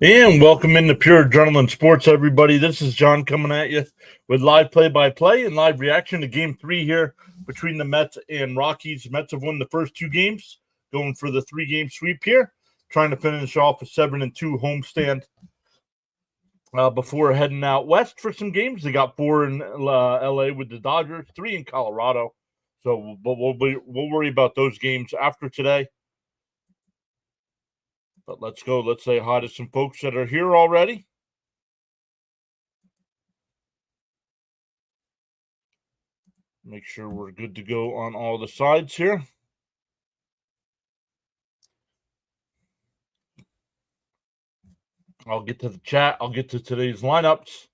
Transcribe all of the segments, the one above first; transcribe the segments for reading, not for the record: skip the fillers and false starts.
And welcome into Pure Adrenaline Sports, everybody. This is John coming at you with live play-by-play and live reaction to Game 3 here between the Mets and Rockies. Mets have won the first two games, going for the three-game sweep here, trying to finish off a 7-2 homestand before heading out west for some games. They got 4 in L.A. with the Dodgers, 3 in Colorado. So we'll worry about those games after today. But let's go. Let's say hi to some folks that are here already. Make sure we're good to go on all the sides here. I'll get to the chat. I'll get to today's lineups.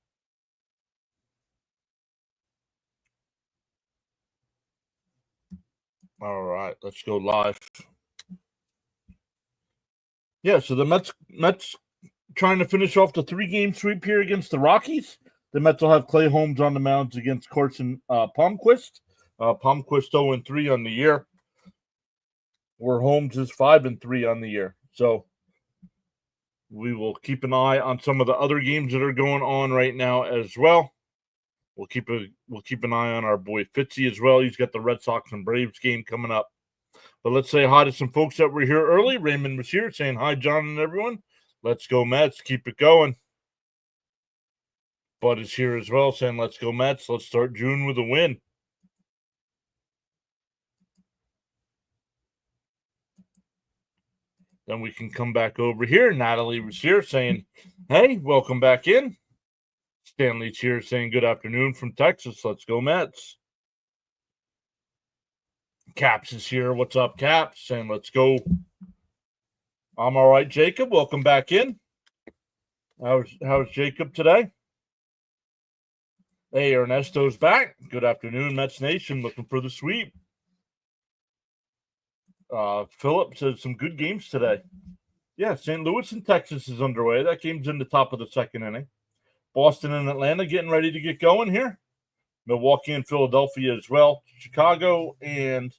All right, let's go live. Yeah, so the Mets trying to finish off the three-game sweep here against the Rockies. The Mets will have Clay Holmes on the mounds against Carson Palmquist. Palmquist 0-3 on the year, where Holmes is 5-3 on the year. So we will keep an eye on some of the other games that are going on right now as well. We'll keep an eye on our boy Fitzy as well. He's got the Red Sox and Braves game coming up. But let's say hi to some folks that were here early. Raymond was here saying hi, John and everyone. Let's go Mets. Keep it going. Bud is here as well saying let's go Mets. Let's start June with a win. Then we can come back over here. Natalie was here saying, hey, welcome back in. Stanley's here saying good afternoon from Texas. Let's go Mets. Caps is here. What's up, Caps? Saying let's go. I'm all right, Jacob. Welcome back in. How's Jacob today? Hey, Ernesto's back. Good afternoon, Mets Nation. Looking for the sweep. Philip says some good games today. Yeah, St. Louis and Texas is underway. That game's in the top of the second inning. Boston and Atlanta getting ready to get going here. Milwaukee and Philadelphia as well. Chicago and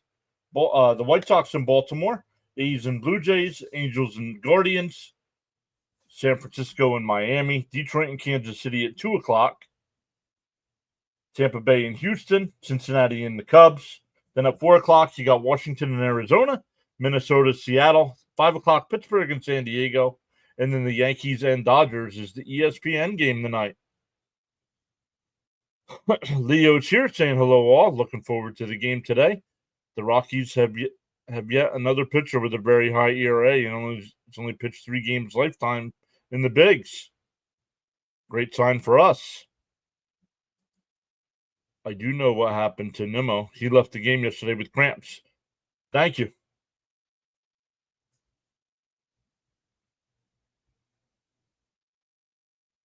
the White Sox in Baltimore. A's and Blue Jays. Angels and Guardians. San Francisco and Miami. Detroit and Kansas City at 2 o'clock. Tampa Bay and Houston. Cincinnati and the Cubs. Then at 4 o'clock, you got Washington and Arizona. Minnesota, Seattle. 5 o'clock, Pittsburgh and San Diego. And then the Yankees and Dodgers is the ESPN game tonight. Leo's here saying hello all. Looking forward to the game today. The Rockies have yet another pitcher with a very high ERA. It's only pitched 3 games lifetime in the bigs. Great sign for us. I do know what happened to Nimmo. He left the game yesterday with cramps. Thank you.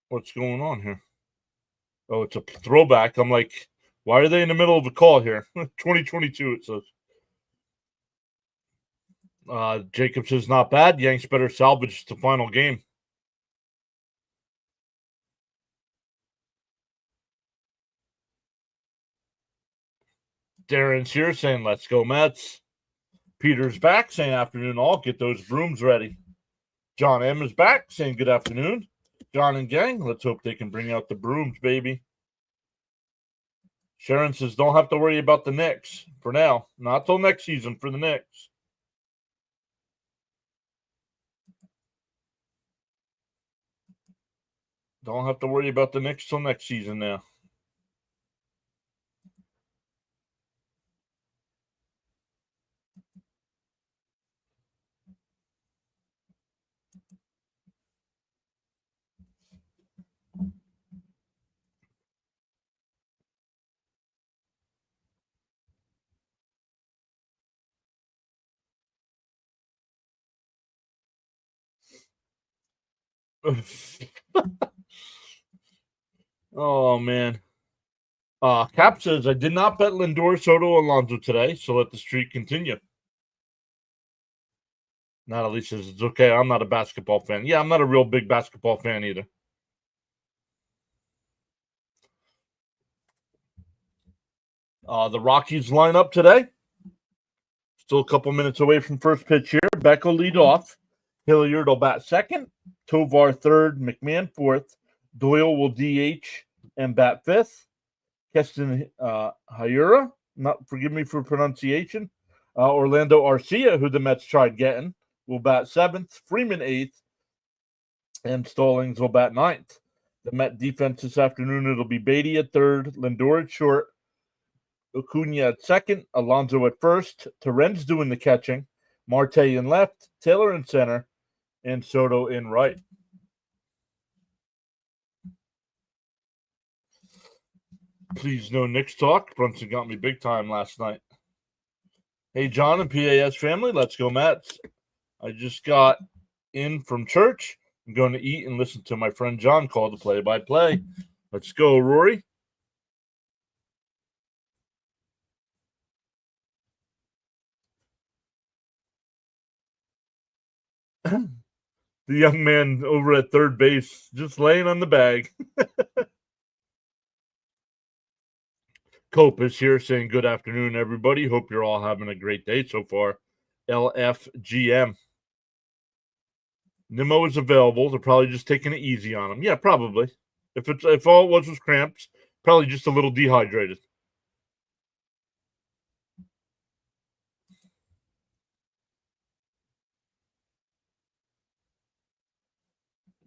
What's going on here? Oh, it's a throwback. I'm like, why are they in the middle of a call here? 2022, it says. Jacob says, not bad. Yanks better salvage the final game. Darren's here saying, let's go Mets. Peter's back saying, afternoon all. Get those brooms ready. John M is back saying, good afternoon. John and gang, let's hope they can bring out the brooms, baby. Sharon says, don't have to worry about the Knicks for now. Not till next season for the Knicks. Don't have to worry about the Knicks till next season now. Oh, man. Cap says, I did not bet Lindor, Soto, Alonso today, so let the streak continue. Natalie says, it's okay. I'm not a basketball fan. Yeah, I'm not a real big basketball fan either. The Rockies line up today. Still a couple minutes away from first pitch here. Beck will lead off. Hilliard will bat second, Tovar third, McMahon fourth. Doyle will DH and bat fifth. Keston Hayura, forgive me for pronunciation. Orlando Arcia, who the Mets tried getting, will bat seventh. Freeman eighth, and Stallings will bat ninth. The Met defense this afternoon, it'll be Beatty at third, Lindor at short, Acuna at second, Alonso at first, Terren's doing the catching, Marte in left, Taylor in center, and Soto in right. Please no Knicks talk. Brunson got me big time last night. Hey, John and PAS family, let's go Mets. I just got in from church. I'm going to eat and listen to my friend John call the play-by-play. Let's go, Rory. The young man over at third base just laying on the bag. Cope is here saying good afternoon, everybody. Hope you're all having a great day so far. LFGM. Nimmo is available. They're probably just taking it easy on him. Yeah, probably. If all it was cramps, probably just a little dehydrated.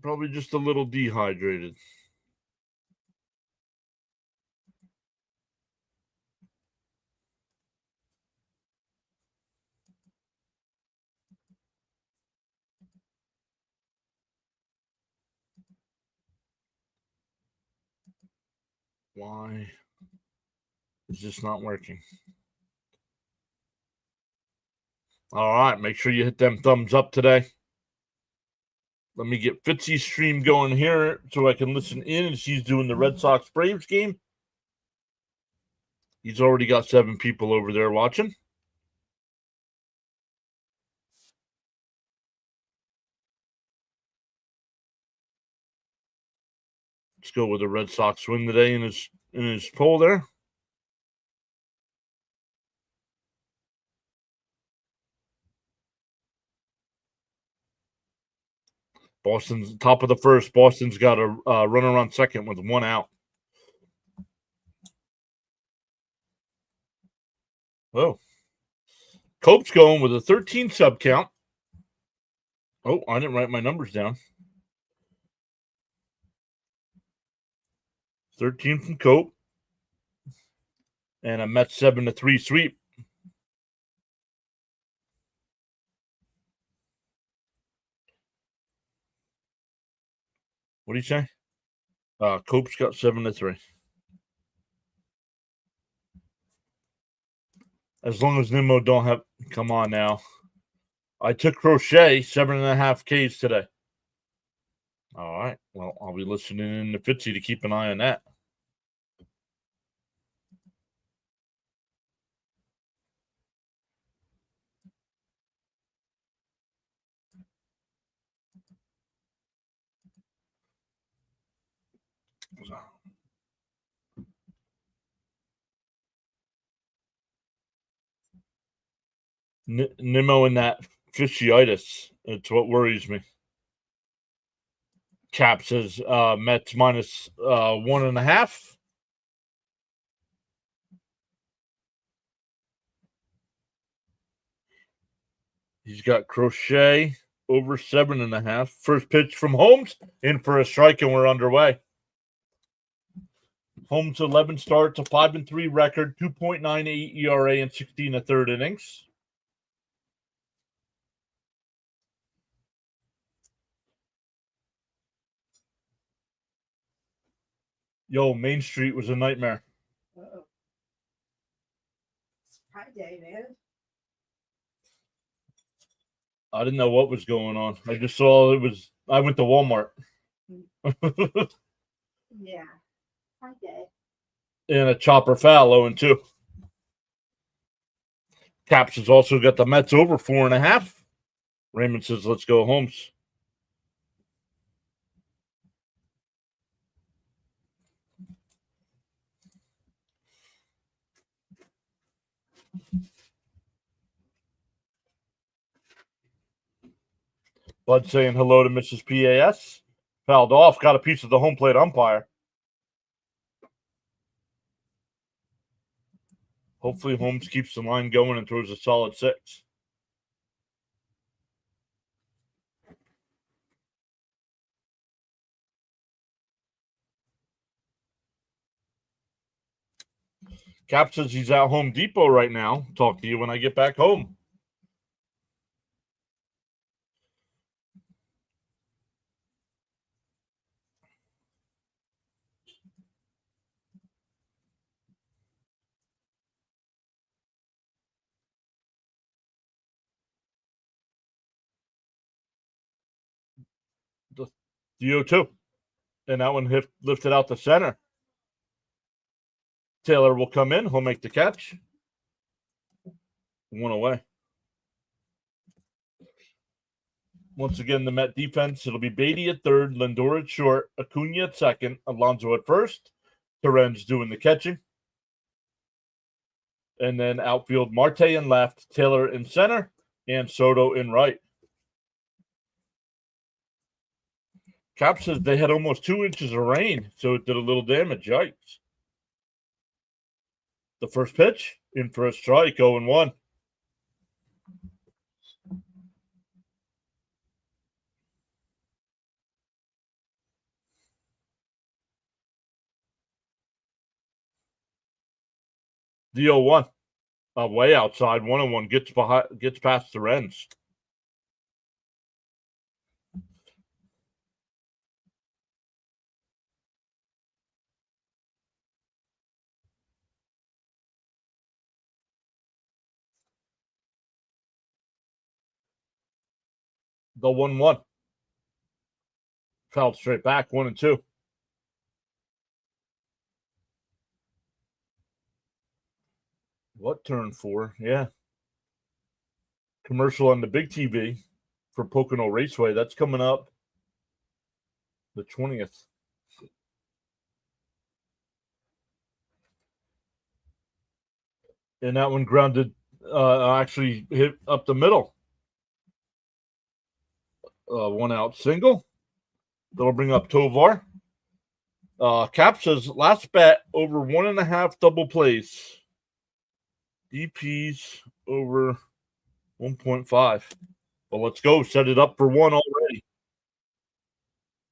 Probably just a little dehydrated. Why is this not working? All right, make sure you hit them thumbs up today. Let me get Fitzy's stream going here so I can listen in as he's doing the Red Sox Braves game. He's already got 7 people over there watching. Let's go with the Red Sox win today in his poll there. Boston's top of the first. Boston's got a runner on second with 1 out. Oh. Cope's going with a 13 sub count. Oh, I didn't write my numbers down. 13 from Cope. And a Mets 7-3 sweep. What do you say? Cope's got 7-3. As long as Nimmo don't have, come on now. I took Crochet 7.5 Ks today. All right. Well, I'll be listening in to Fitzy to keep an eye on that. Nimmo and that fishiitis. It's what worries me. Cap says Mets minus 1.5. He's got Crochet over 7.5. First pitch from Holmes, in for a strike, and we're underway. Holmes 11 starts, a 5-3 record, 2.98 ERA, and 16 1/3 innings. Yo, Main Street was a nightmare. Uh-oh. It's Friday, man. I didn't know what was going on. I just saw it was. I went to Walmart. Yeah. Friday. And a chopper foul, 0-2. Caps has also got the Mets over 4.5. Raymond says, let's go, Holmes. Bud saying hello to Mrs. PAS. Fouled off, got a piece of the home plate umpire. Hopefully Holmes keeps the line going and throws a solid 6. Cap says he's at Home Depot right now. Talk to you when I get back home. The DO2. And that one lifted out the center. Taylor will come in. He'll make the catch. 1 away. Once again, the Met defense, it'll be Beatty at third, Lindor at short, Acuna at second, Alonso at first, Terens doing the catching. And then outfield, Marte in left, Taylor in center, and Soto in right. Cap says they had almost 2 inches of rain, so it did a little damage. Yikes. The first pitch, in for a strike, 0-1. The 0-1. Way outside, 1-1 gets past the Rens. The 1-1. Fouled straight back, 1-2. What turn 4? Yeah. Commercial on the big TV for Pocono Raceway. That's coming up the 20th. And that one grounded, actually hit up the middle. 1 out single. That'll bring up Tovar. Cap says last bet over 1.5 double plays. DPs over 1.5. Well, let's go. Set it up for 1 already.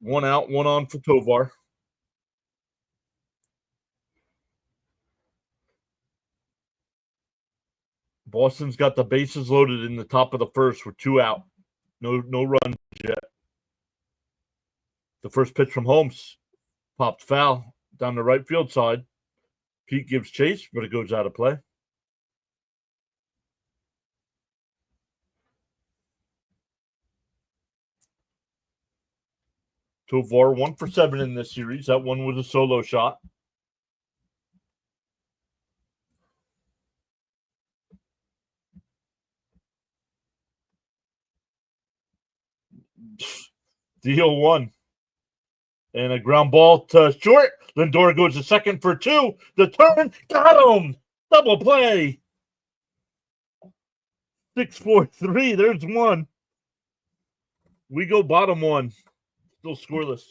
1 out, 1 on for Tovar. Boston's got the bases loaded in the top of the first with 2 out. No runs yet. The first pitch from Holmes popped foul down the right field side. Pete gives chase, but it goes out of play. Tovar 1 for 7 in this series. That one was a solo shot. Deal 1. And a ground ball to short. Lindor goes to second for 2. The turn. Got him. Double play. 6-4-3. There's 1. We go bottom 1. Still scoreless.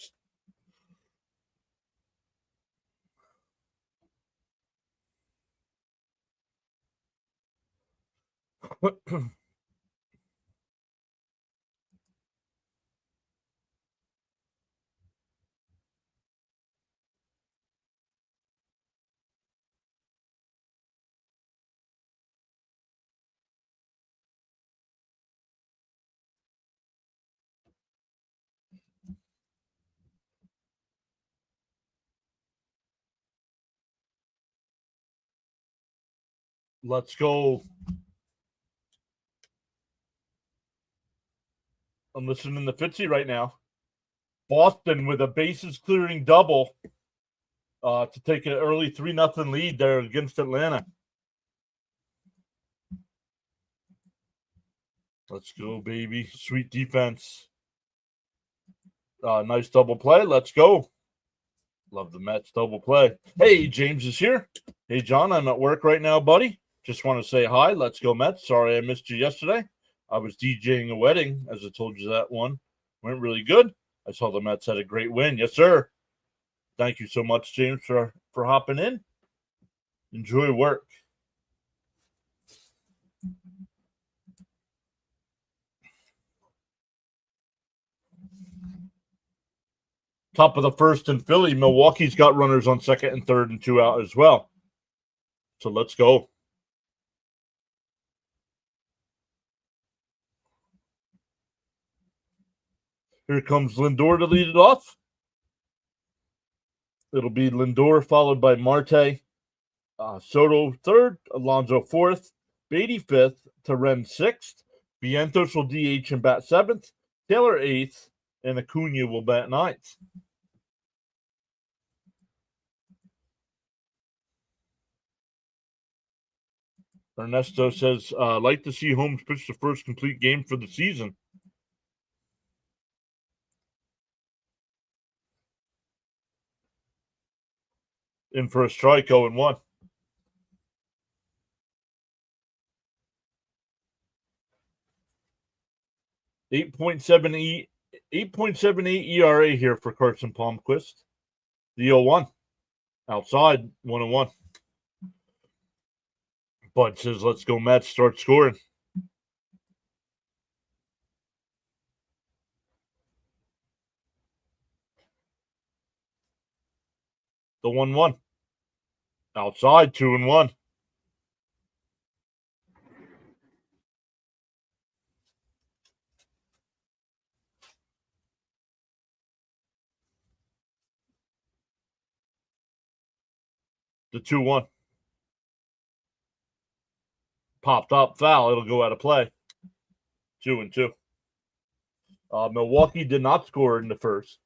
Let's go. I'm listening to Fitzy right now. Boston with a bases clearing double to take an early 3-0 lead there against Atlanta. Let's go, baby. Sweet defense. Nice double play. Let's go. Love the Mets double play. Hey, James is here. Hey, John, I'm at work right now, buddy. Just want to say hi. Let's go, Mets. Sorry I missed you yesterday. I was DJing a wedding, as I told you that one went really good. I saw the Mets had a great win. Yes, sir. Thank you so much, James, for hopping in. Enjoy work. Top of the first in Philly. Milwaukee's got runners on second and third and 2 out as well. So let's go. Here comes Lindor to lead it off. It'll be Lindor followed by Marte, Soto third, Alonso fourth, Beatty fifth, Taren sixth, Vientos will DH and bat seventh, Taylor eighth, and Acuna will bat ninth. Ernesto says, like to see Holmes pitch the first complete game for the season. In for a strike, 0-1. .78 ERA here for Carson Palmquist. The 0-1. Outside, 1-1. Bud says, let's go Mets, start scoring. The 1-1. Outside, 2-1. The 2-1. Popped up, foul. It'll go out of play. 2-2. Milwaukee did not score in the first.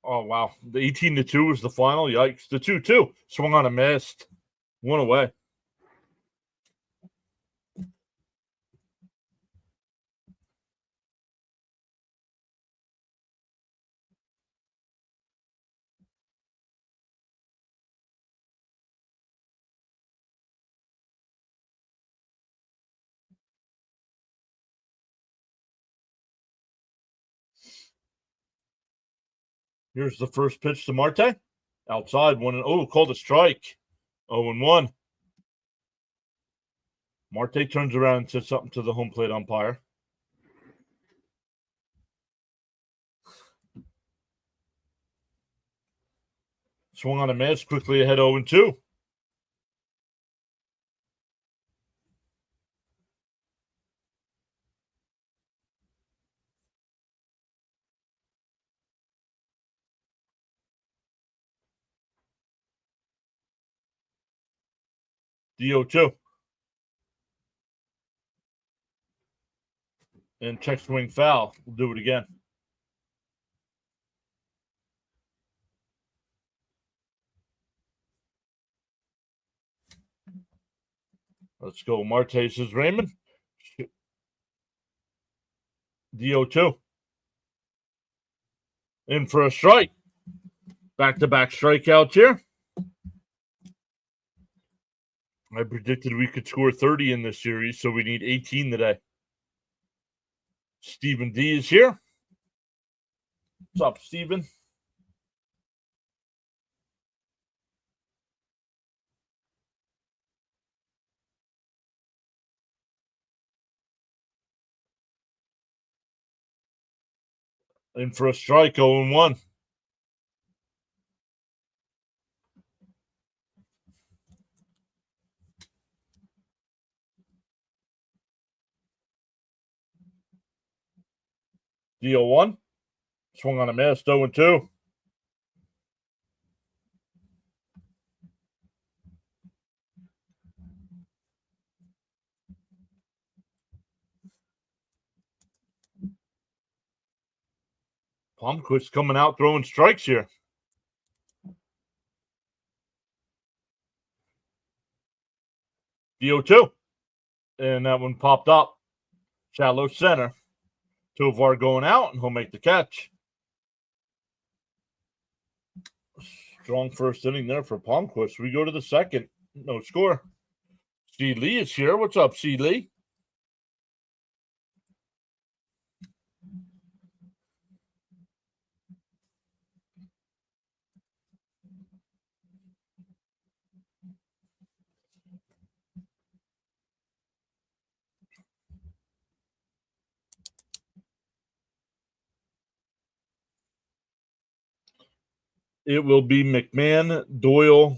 Oh, wow. The 18-2 was the final. Yikes. The 2-2. Swung on a missed. One away. Here's the first pitch to Marte. Outside, 1-0. Called a strike. 0-1. Marte turns around and says something to the home plate umpire. Swung on a miss, quickly ahead 0-2. The 0-2. And check swing foul. We'll do it again. Let's go. Marte says Raymond. The 0-2. In for a strike. Back-to-back strikeouts here. I predicted we could score 30 in this series, so we need 18 today. Stephen D is here. What's up, Stephen? In for a strike, 0-1. The 0-1. Swung on a miss, 0-2. Palmquist coming out throwing strikes here. The 0-2. And that one popped up. Shallow center. Tovar going out, and he'll make the catch. Strong first inning there for Palmquist. We go to the second. No score. C. Lee is here. What's up, C. Lee? It will be McMahon, Doyle,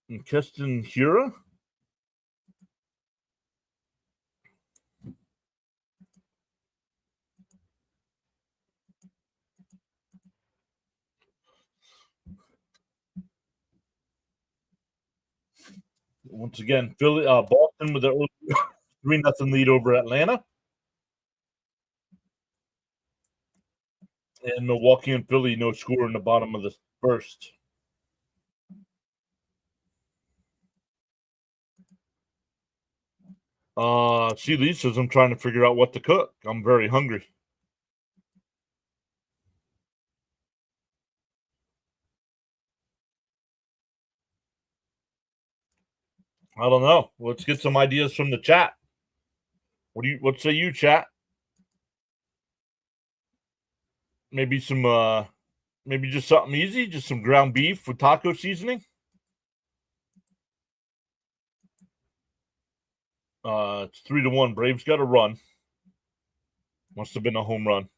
and Keston Hura. Once again, Boston with their 3-0 lead over Atlanta. And Milwaukee and Philly, no score in the bottom of the first. See, Lee says I'm trying to figure out what to cook. I'm very hungry. I don't know. Let's get some ideas from the chat. What say you, chat? Maybe maybe just something easy, just some ground beef with taco seasoning. It's 3-1. Braves got a run. Must have been a home run.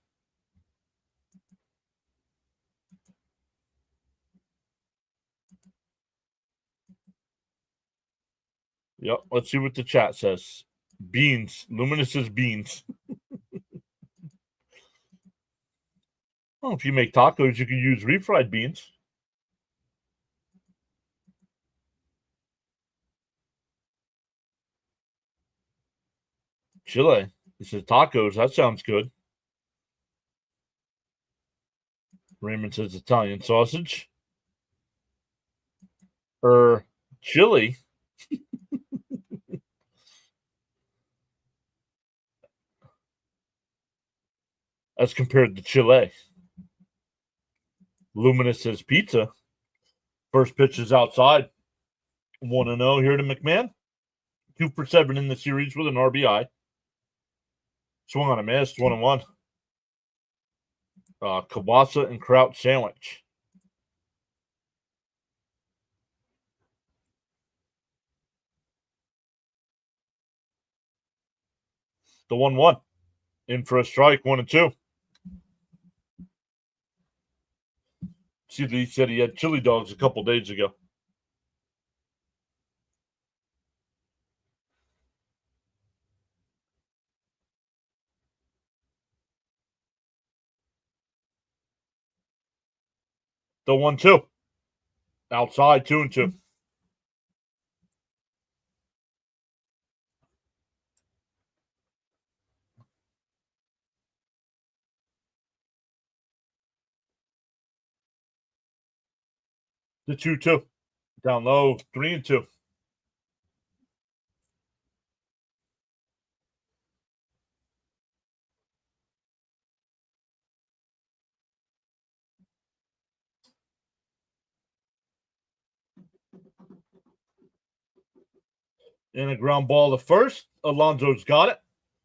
Yep. Let's see what the chat says. Beans. Luminous says beans. Well, if you make tacos, you can use refried beans. Chile. He says tacos. That sounds good. Raymond says Italian sausage. Chili. As compared to Chile. Luminous says pizza. First pitch is outside. 1-0 here to McMahon. 2 for 7 in the series with an RBI. Swung on a miss. 1-1. Kielbasa and kraut sandwich. The 1-1. In for a strike. 1-2. See, he said he had chili dogs a couple days ago. The 1-2. Outside. 2-2. The 2-2. Down low. 3-2. And a ground ball to first. Alonso's got it.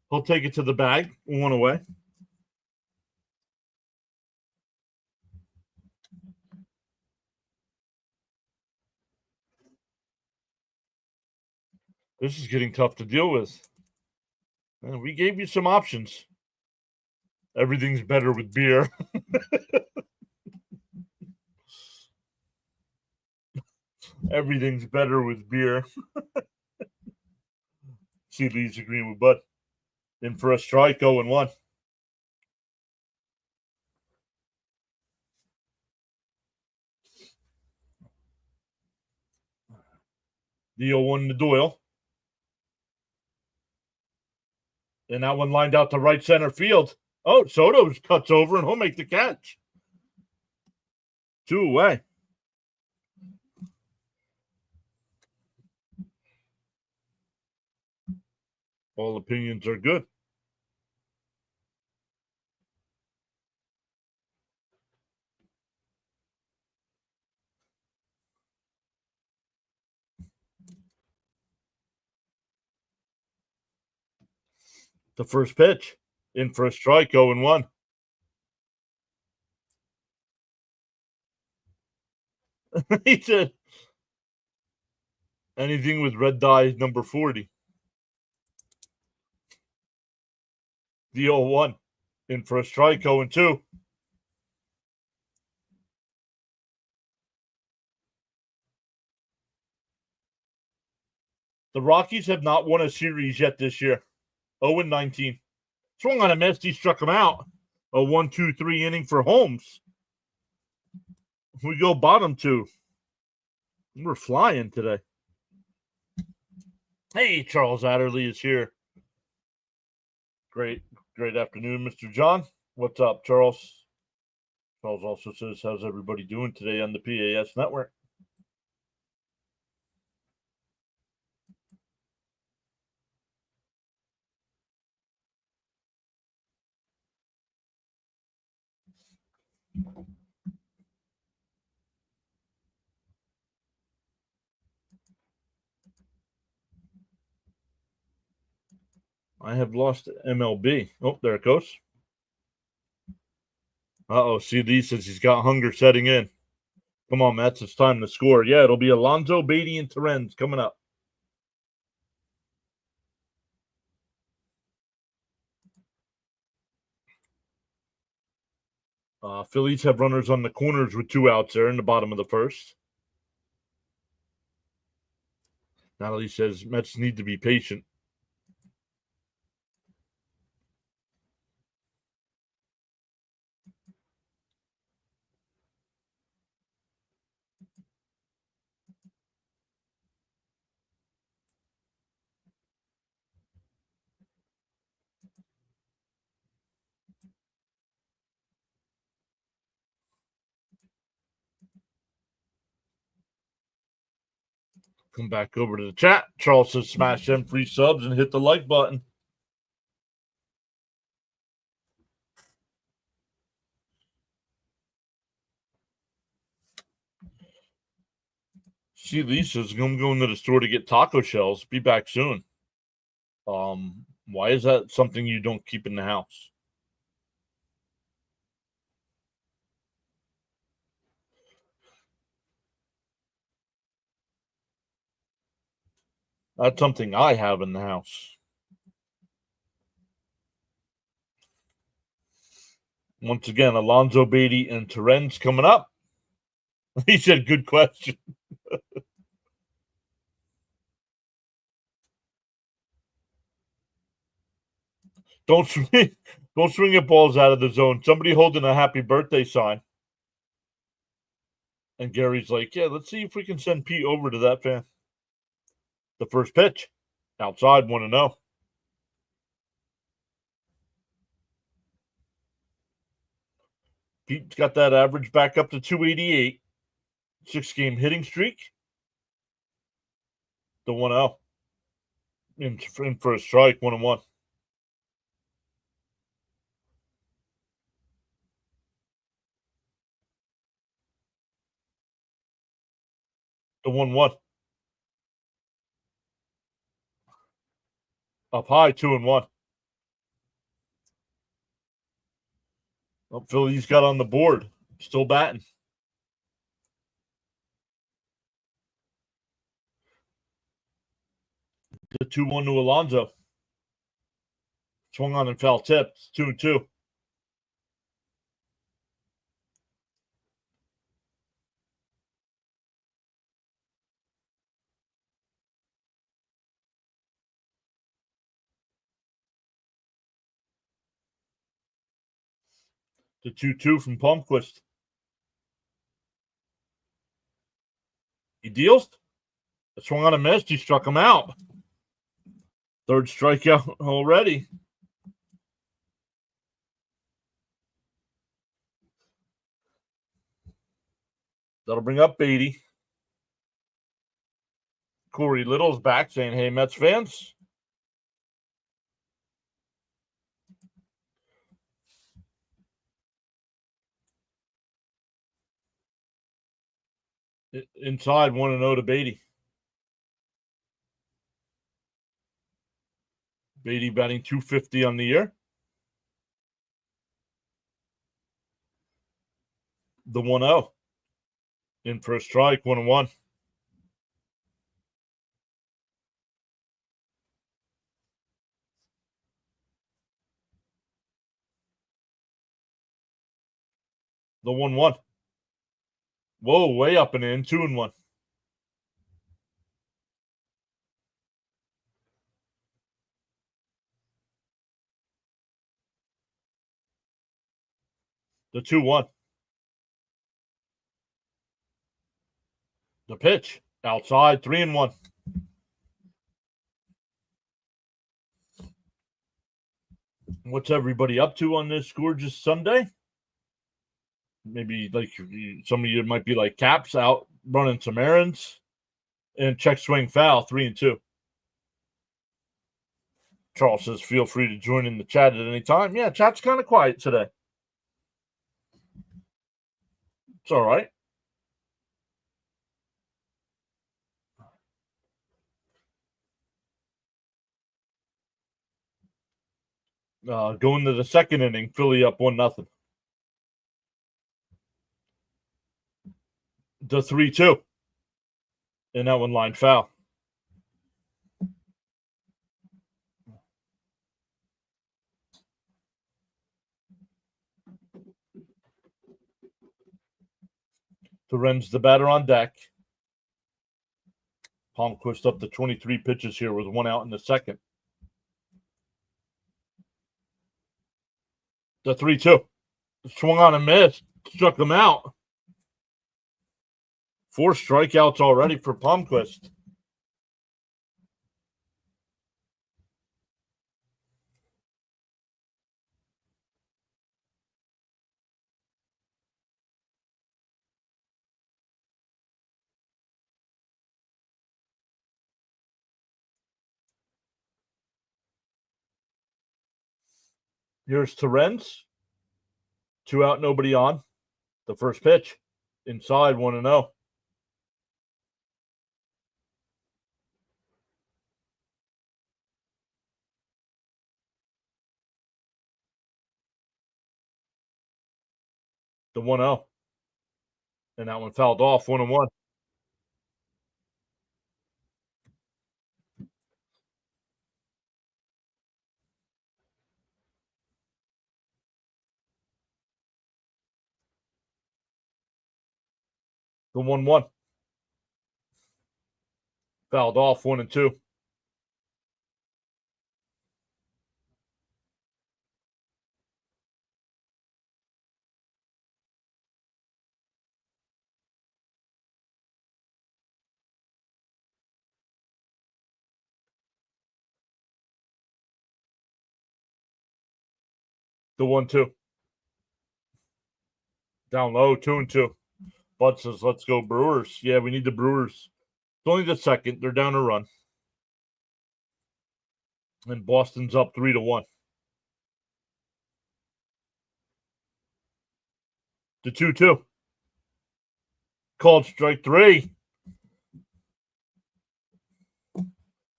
He'll take it to the bag. 1 away. This is getting tough to deal with. And we gave you some options. Everything's better with beer. Everything's better with beer. See, Lee's agreeing with Bud. In for a strike, 0-1. The 0-1 to Doyle. And that one lined out to right center field. Oh, Soto cuts over and he'll make the catch. 2 away. All opinions are good. The first pitch. In for a strike, 0-1. He said anything with red dye number 40. The 0-1. In for a strike, 0-2. The Rockies have not won a series yet this year. 0-19. Swung on a miss. He struck him out. A 1-2-3 inning for Holmes. We go bottom two. We're flying today. Hey, Charles Adderley is here. Great afternoon, Mr. John. What's up, Charles? Charles also says, how's everybody doing today on the PAS network? I have lost MLB. Oh, there it goes. Uh-oh, CD says he's got hunger setting in. Come on, Mets, it's time to score. Yeah, it'll be Alonso, Beatty, and Terens coming up. Phillies have runners on the corners with 2 outs there in the bottom of the first. Natalie says Mets need to be patient. Come back over to the chat. Charles says smash them free subs and hit the like button. See, Lisa's going to go into the store to get taco shells. Be back soon. Why is that something you don't keep in the house? That's something I have in the house. Once again, Alonso, Beatty, and Terens coming up. He said, good question. Don't swing at balls out of the zone. Somebody holding a happy birthday sign. And Gary's like, yeah, let's see if we can send Pete over to that fan. The first pitch. Outside, 1-0. Pete's got that average back up to 288. 6-game hitting streak. The 1-0. In for a strike, 1-1. The 1-1. Up high, 2-1. Oh, Philly's got on the board. Still batting. The 2-1 to Alonso. Swung on and foul tipped. 2-2. The 2-2 from Palmquist. He deals. Swung on a miss. He struck him out. Third strikeout already. That'll bring up Beatty. Corey Little's back saying, hey, Mets fans. Inside, 1-0 to Beatty. Beatty batting .250 on the year. The 1-0. In for a strike, 1-1. The 1-1. Whoa, way up and in, 2-1. The 2-1. The pitch. Outside, 3-1. What's everybody up to on this gorgeous Sunday? Maybe like some of you might be like Caps out running some errands. And check swing foul, 3-2. Charles says, feel free to join in the chat at any time. Yeah, chat's kind of quiet today. It's all right. Going to the second inning, Philly up 1-0. The 3-2. And that one line foul. Lorenz, the batter on deck. Palmquist up to 23 pitches here with 1 out in the second. The 3-2. Swung on and missed. Struck him out. 4 strikeouts already for Palmquist. Here's Lorenz. 2 out, nobody on. The first pitch. Inside, 1-0. The 1-0. And that one fouled off, 1-1. The 1-1. Fouled off, 1-2. The 1-2. Down low, 2-2. Bud says, let's go Brewers. Yeah, we need the Brewers. It's only the second. They're down a run. And Boston's up 3-1. The 2-2. Called strike 3.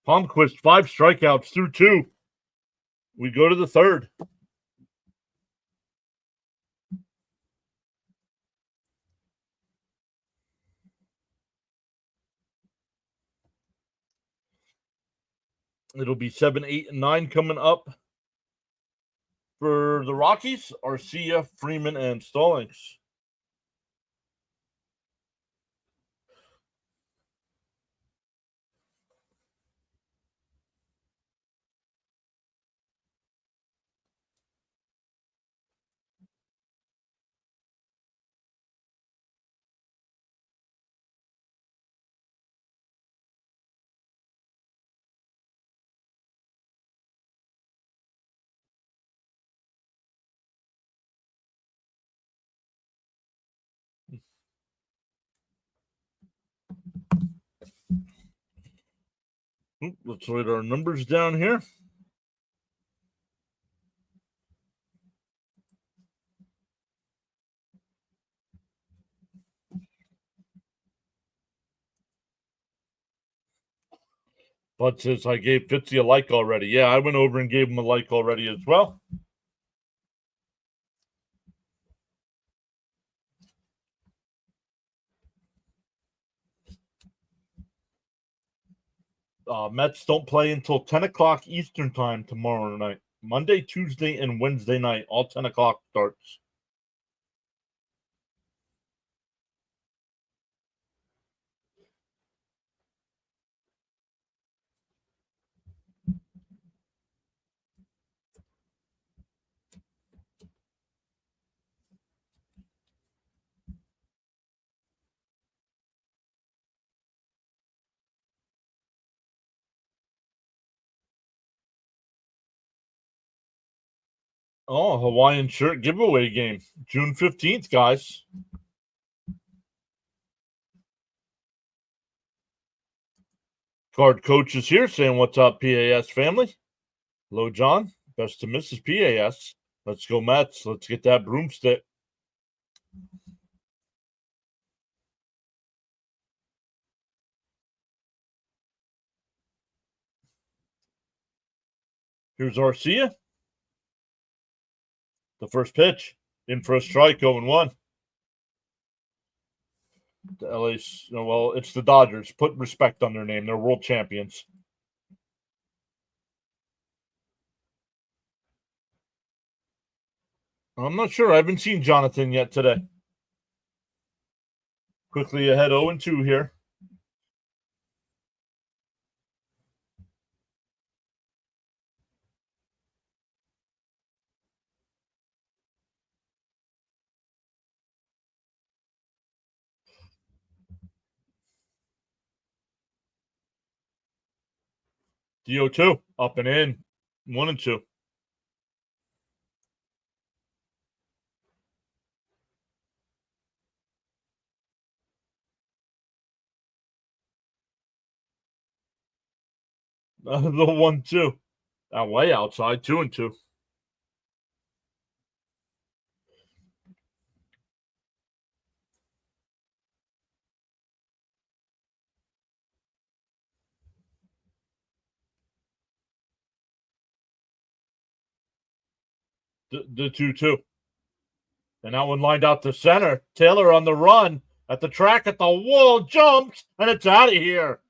Palmquist, 5 strikeouts through 2. We go to the third. It'll be 7, 8, and 9 coming up for the Rockies. Arcia, Freeman, and Stallings. Let's write our numbers down here. Bud says I gave Fitzy a like already. Yeah, I went over and gave him a like already as well. Mets don't play until 10 o'clock Eastern time tomorrow night. Monday, Tuesday, and Wednesday night. All 10 o'clock starts. Oh, Hawaiian shirt giveaway game. June 15th, guys. Card Coach is here saying, "What's up, PAS family?" Hello, John. Best to Mrs. PAS. Let's go, Mets. Let's get that broomstick. Here's Arcia. The first pitch. In for a strike, 0-1. The LA, well, it's the Dodgers. Put respect on their name. They're world champions. I'm not sure. I haven't seen Jonathan yet today. Quickly ahead 0-2 here. DO2 up and in. 1-2. The 1-2. Way outside. 2-2. The 2-2. And that one lined out to center. Taylor on the run at the track at the wall, jumps, and it's out of here.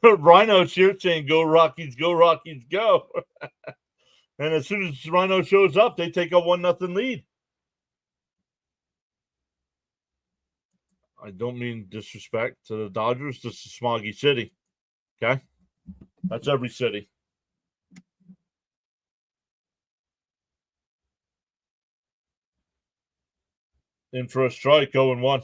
Rhino's here saying, "Go Rockies, go Rockies, go." And as soon as Rhino shows up, they take a 1-0 lead. I don't mean disrespect to the Dodgers. This is Smoggy City. Okay? That's every city. In for a strike, 0-1.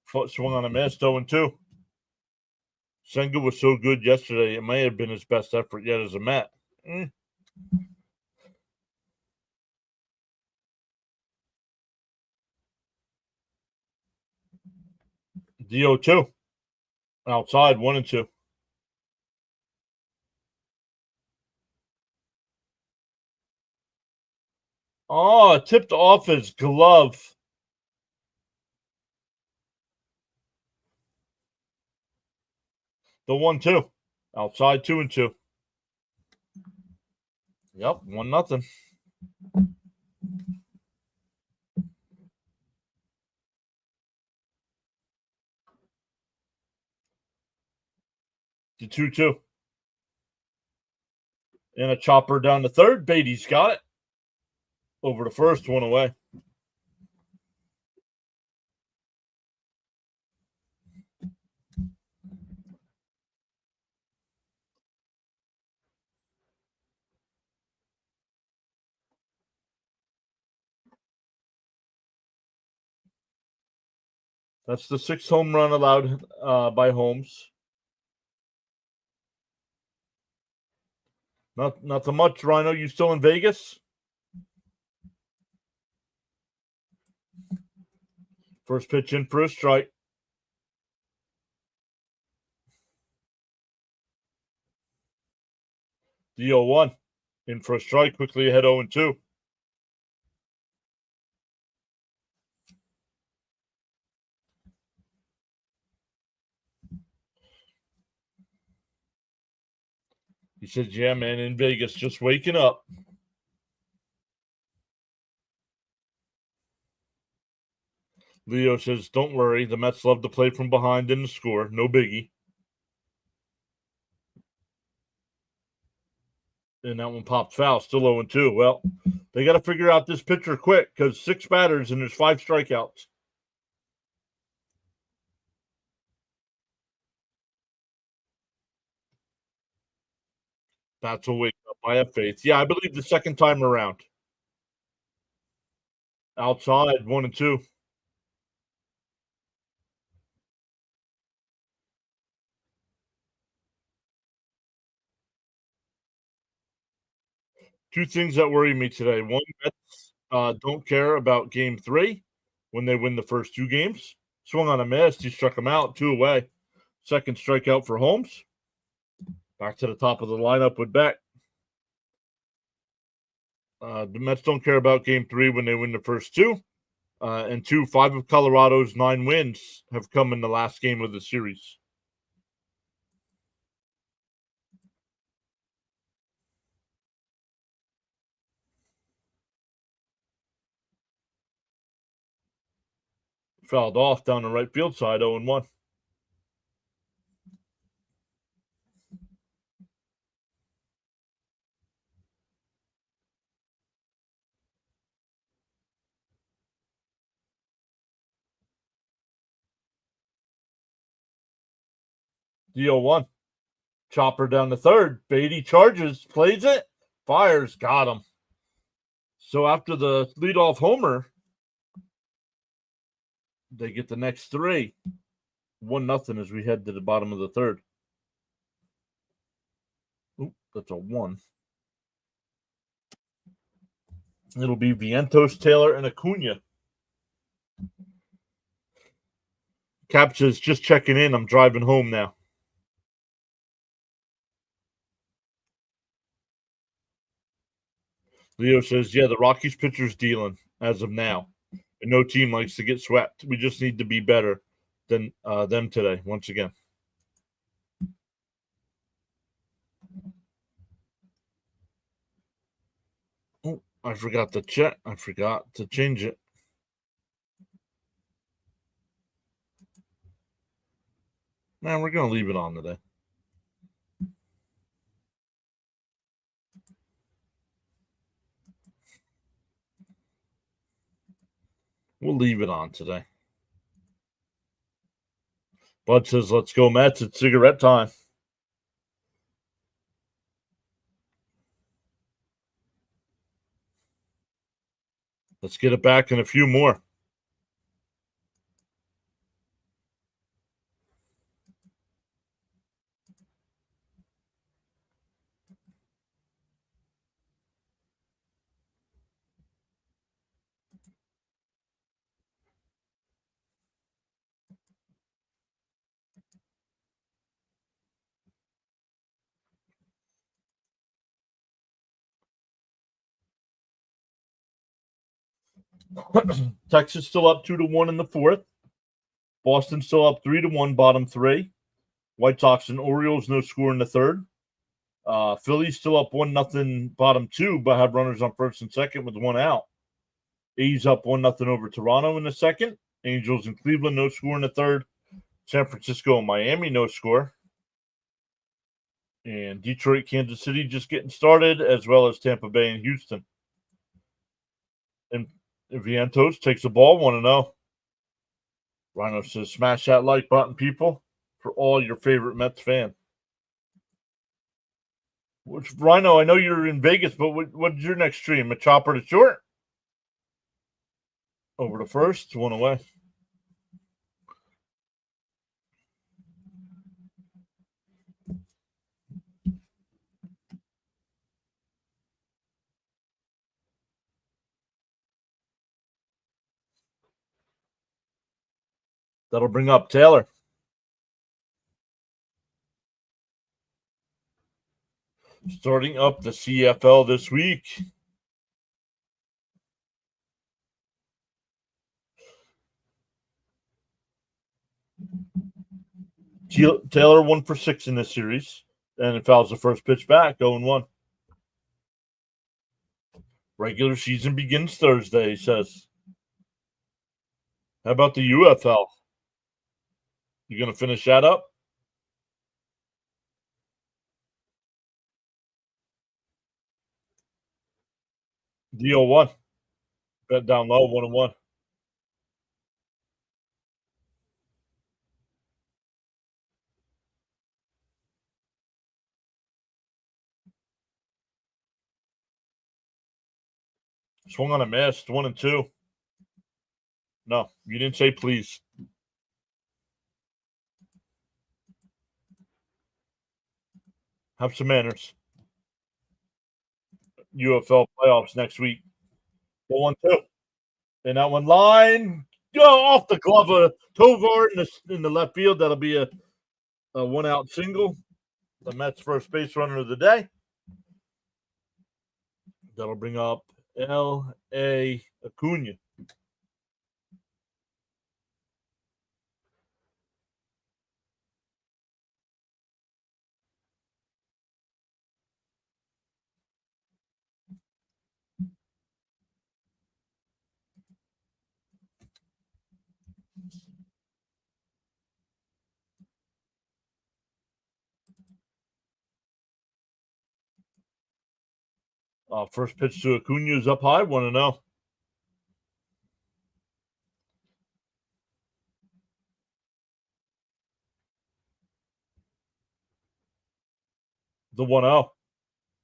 Foot swung on a miss, 0-2. Senga was so good yesterday, it may have been his best effort yet as a Met. DO2. Outside, 1-2. Oh, it tipped off his glove. The 1-2. Outside, 2-2. Yep, 1-0. The 2-2. And a chopper down the third. Beatty's got it. Over the first, one away. That's the 6th home run allowed by Holmes. Not so much, Rhino. You still in Vegas? First pitch in for a strike. The 0-1 in for a strike. Quickly ahead 0-2. He says, "Yeah, man, in Vegas, just waking up." Leo says, "Don't worry. The Mets love to play from behind in the score. No biggie." And that one popped foul. Still 0-2. Well, they got to figure out this pitcher quick because 6 batters and there's 5 strikeouts. That's a wake up. I have faith. Yeah, I believe the second time around. Outside, 1-2. Two things that worry me today. One, Mets don't care about game 3 when they win the first 2 games. Swung on a miss. He struck him out, 2 away. Second strikeout for Holmes. Back to the top of the lineup with Beck. The Mets don't care about game 3 when they win the first 2. And 2, 5 of Colorado's 9 wins have come in the last game of the series. Fouled off down the right field side, 0-1. The 0-1. Chopper down the third. Beatty charges, plays it, fires, got him. So after the leadoff homer, they get the next 3. 1-0 as we head to the bottom of the third. Oop, that's a 1. It'll be Vientos, Taylor, and Acuna. Cap says, "Just checking in. I'm driving home now." Leo says, "Yeah, the Rockies pitcher's dealing as of now. And no team likes to get swept. We just need to be better than them today, once again." Oh, I forgot to check. I forgot to change it. Man, we're going to leave it on today. We'll leave it on today. Bud says, "Let's go, Mets. It's cigarette time." Let's get it back in a few more. Texas still up 2-1 in the fourth. Boston still up 3-1, bottom 3. White Sox and Orioles, no score in the third. Phillies still up 1-0, bottom 2, but have runners on first and second with 1 out. A's up 1-0 over Toronto in the second. Angels and Cleveland, no score in the third. San Francisco and Miami, no score. And Detroit, Kansas City just getting started, as well as Tampa Bay and Houston. And Vientos takes the ball, 1-0. Rhino says, "Smash that like button, people, for all your favorite Mets fan." Which, Rhino, I know you're in Vegas, but what's your next stream? A chopper to short? Over to first, 1 away. That'll bring up Taylor. Starting up the CFL this week. Taylor 1 for 6 in this series, and it fouls the first pitch back, 0-1. Regular season begins Thursday, he says. How about the UFL? You going to finish that up? Deal 1. Bet down low, 1-1. Swung on a miss, 1-2. No, you didn't say please. Have some manners. UFL playoffs next week. Go 1-2. And that one line, go off the glove of Tovar in the left field. That'll be a 1-out single. The Mets first base runner of the day. That'll bring up L.A. Acuna. First pitch to Acuna is up high, 1-0. The 1-0.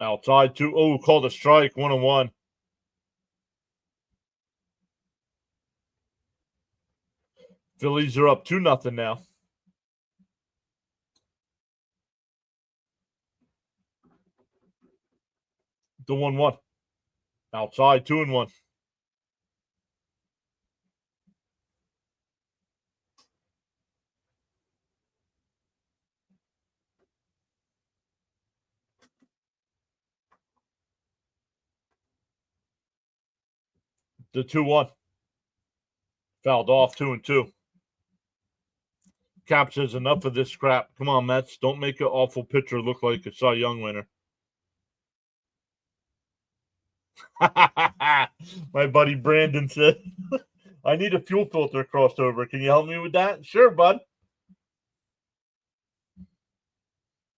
Outside 2. Oh, called a strike, 1-1. Phillies are up 2-0 now. The 1-1. Outside 2-1. The 2-1. Fouled off, 2-2. Cap says enough of this crap. Come on, Mets. Don't make an awful pitcher look like a Cy Young winner. My buddy Brandon said, I need a fuel filter crossed over. Can you help me with that? Sure, bud.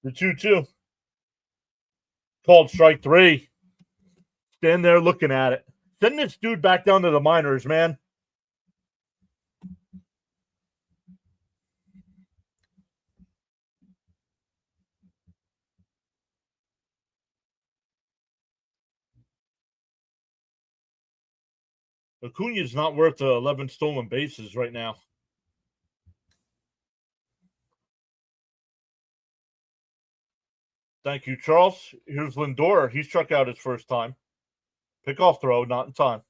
The 2-2. Called strike 3. Stand there looking at it. Send this dude back down to the minors, man. Acuna's not worth 11 stolen bases right now. Thank you, Charles. Here's Lindor. He struck out his first time. Pickoff throw, not in time.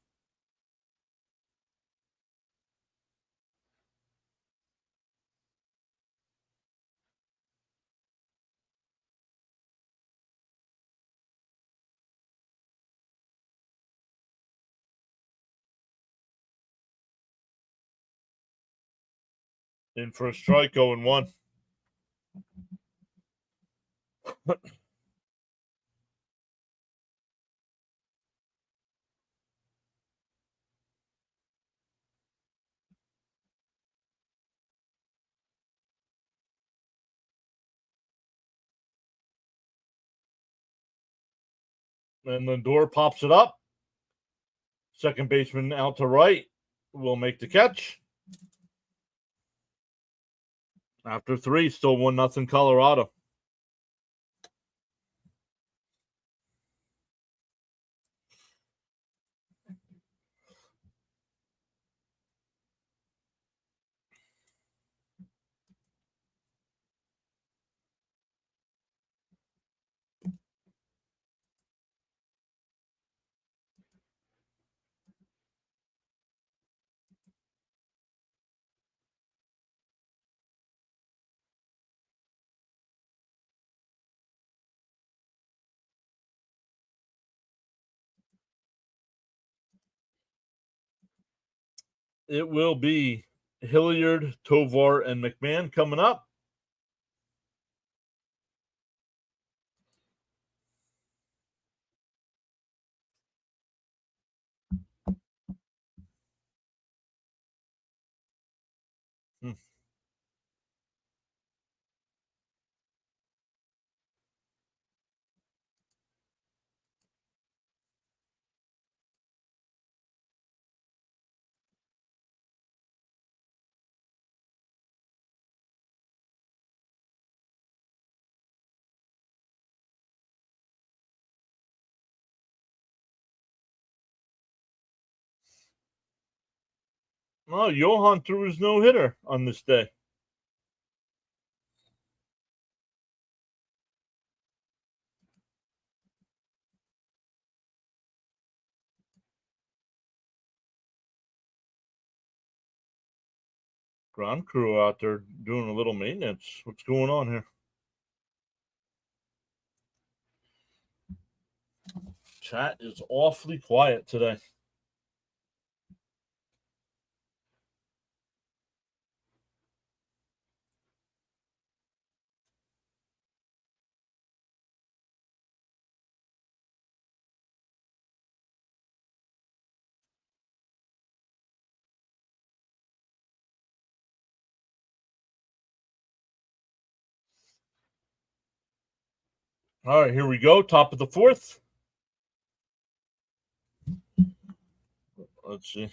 In for a strike, 0-1. And Lindor pops it up. Second baseman out to right will make the catch. After 3, still 1-0 Colorado. It will be Hilliard, Tovar, and McMahon coming up. Oh, Johan threw his no-hitter on this day. Ground crew out there doing a little maintenance. What's going on here? Chat is awfully quiet today. All right, here we go. Top of the fourth. Let's see.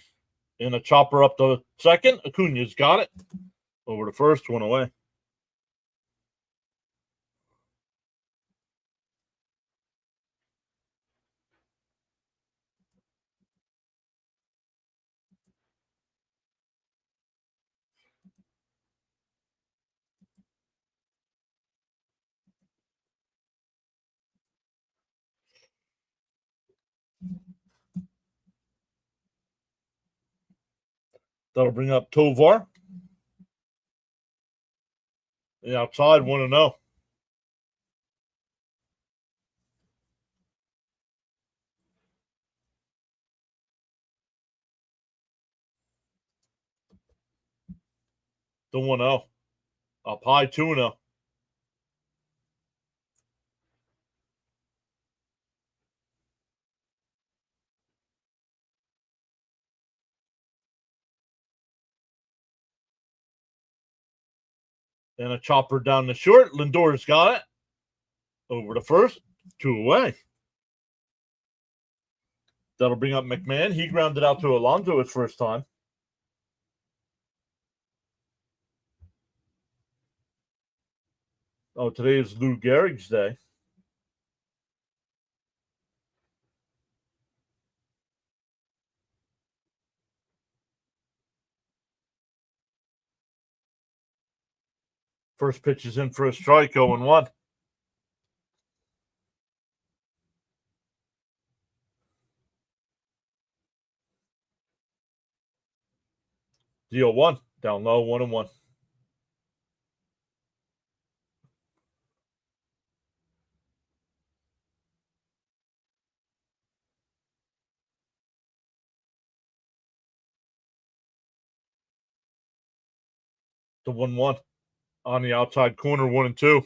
In a chopper up to second. Acuna's got it. Over to first, one away. That'll bring up Tovar. The outside, 1-0. The 1-0. Up high, 2-0. And a chopper down the short. Lindor's got it. Over to first, 2 away. That'll bring up McMahon. He grounded out to Alonso his first time. Oh, today is Lou Gehrig's day. First pitch is in for a strike, 0-1. Deal 1. Down low, 1-1. The 1-1. On the outside corner, 1-2.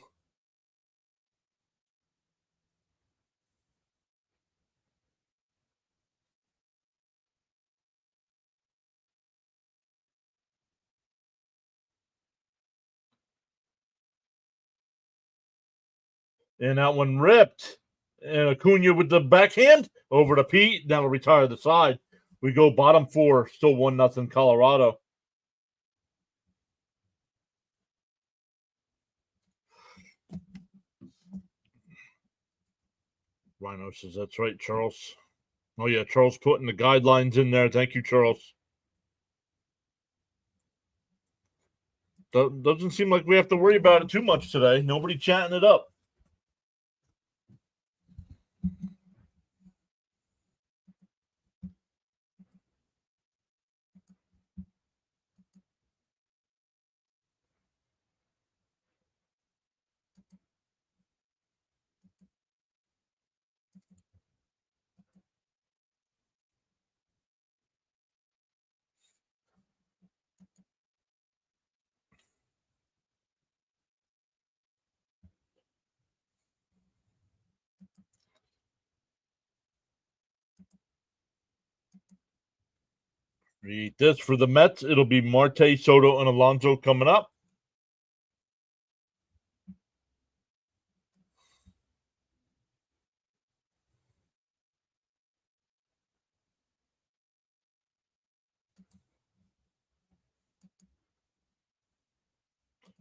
And that one ripped. And Acuna with the backhand over to Pete. That'll retire the side. We go bottom 4. Still 1-0 Colorado. Rhino says that's right, Charles. Oh, yeah, Charles putting the guidelines in there. Thank you, Charles. Doesn't seem like we have to worry about it too much today. Nobody chatting it up. Read this for the Mets. It'll be Marte, Soto, and Alonso coming up.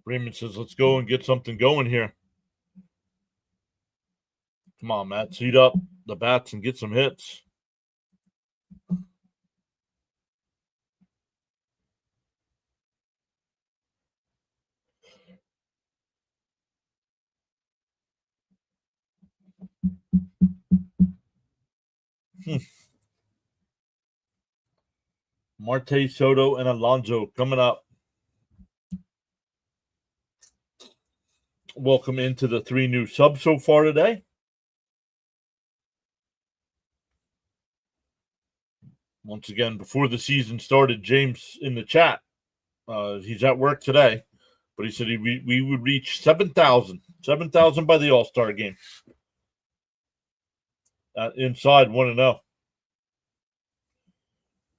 Raymond says, let's go and get something going here. Come on, Matt. Heat up the bats and get some hits. Marte, Soto, and Alonso coming up. Welcome into the 3 new subs so far today. Once again, before the season started, James in the chat, he's at work today, but he said we would reach 7,000 by the All-Star game. Inside 1-0.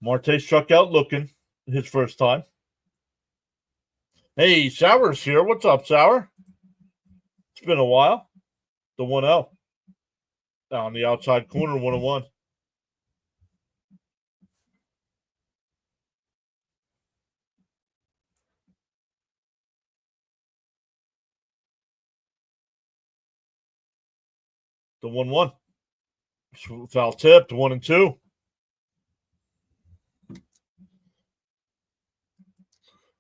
Marte struck out looking his first time. Hey, Sour's here. What's up, Sour? It's been a while. The 1-0. Down the outside corner, 1-1. The 1-1. Foul tipped, 1-2.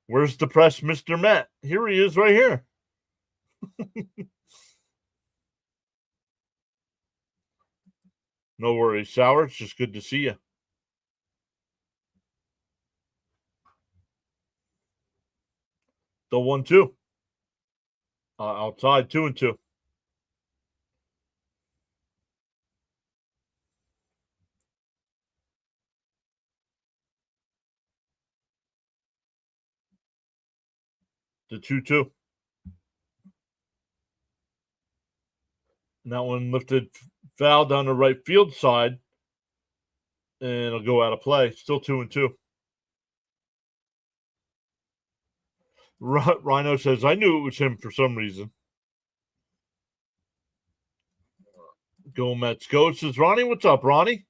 Where's the press, Mr. Matt? Here he is right here. No worries, Sour. It's just good to see you. The 1-2. Outside, 2-2. The 2-2. And that one lifted foul down the right field side. And it'll go out of play. Still 2-2. Rhino says, I knew it was him for some reason. Go Mets. Go, says Ronnie. What's up, Ronnie?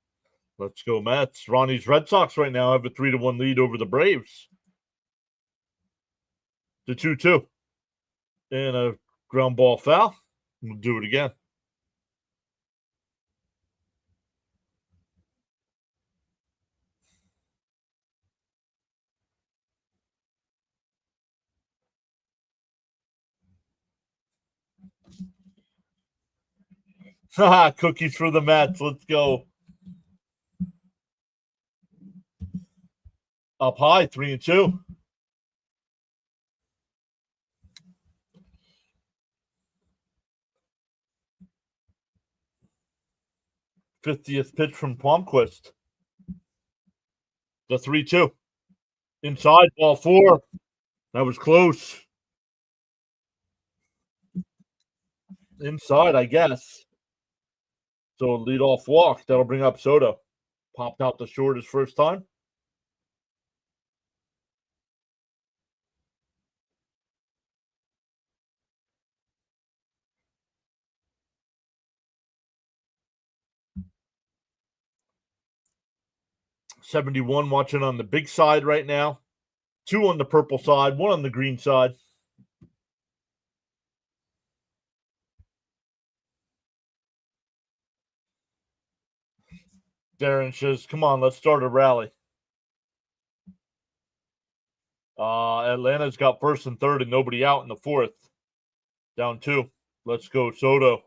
Let's go Mets. Ronnie's Red Sox right now have a 3-1 lead over the Braves. The 2-2. And a ground ball foul. We'll do it again. Cookies for the Mets. Let's go. Up high, 3-2. '50th pitch from Palmquist. The 3-2. Inside, ball 4. That was close. Inside, I guess. So lead off walk. That'll bring up Soto. Popped out the short his first time. '71 watching on the big side right now. 2 on the purple side, 1 on the green side. Darren says, come on, let's start a rally. Atlanta's got first and third and nobody out in the 4th. Down 2. Let's go, Soto.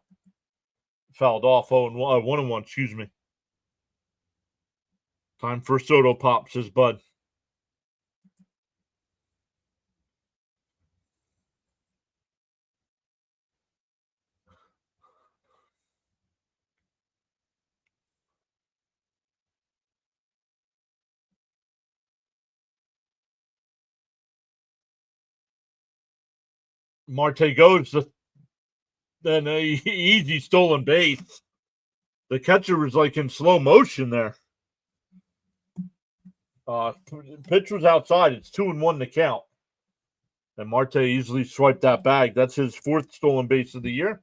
Fouled off 1-1, excuse me. Time for Soto pop, says Bud. Marte goes. Then a easy stolen base. The catcher was like in slow motion there. Pitch was outside. It's 2-1 to count. And Marte easily swiped that bag. That's his 4th stolen base of the year.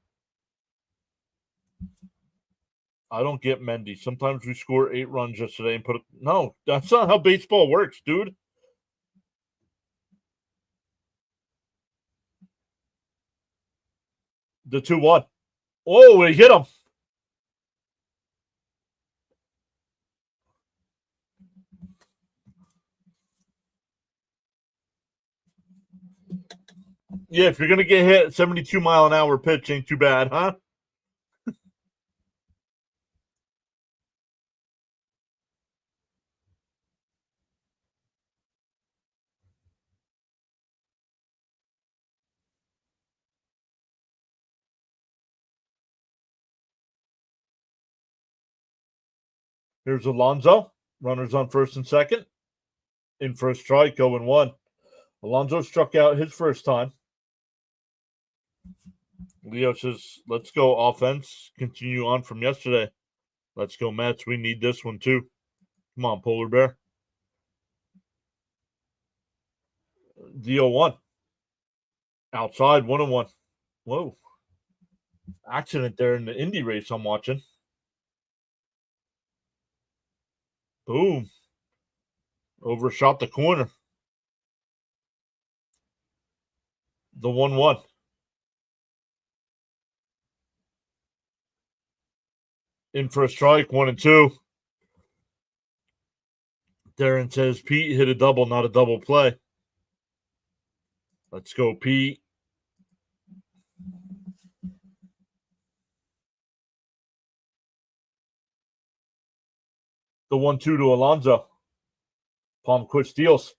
I don't get Mendy. Sometimes we score 8 runs yesterday and put it. No, that's not how baseball works, dude. The 2-1. Oh, he hit him. Yeah, if you're going to get hit, 72-mile-an-hour pitch ain't too bad, huh? Here's Alonso. Runners on first and second. In for a strike, 0-1. Alonso struck out his first time. Leo says, let's go offense. Continue on from yesterday. Let's go, Mets. We need this one, too. Come on, Polar Bear. The 0-1. Outside, 1-1. Whoa. Accident there in the Indy race I'm watching. Boom. Overshot the corner. The 1-1. In for a strike, 1-2. Darren says Pete hit a double, not a double play. Let's go, Pete. The 1-2 to Alonso. Palmquist steals.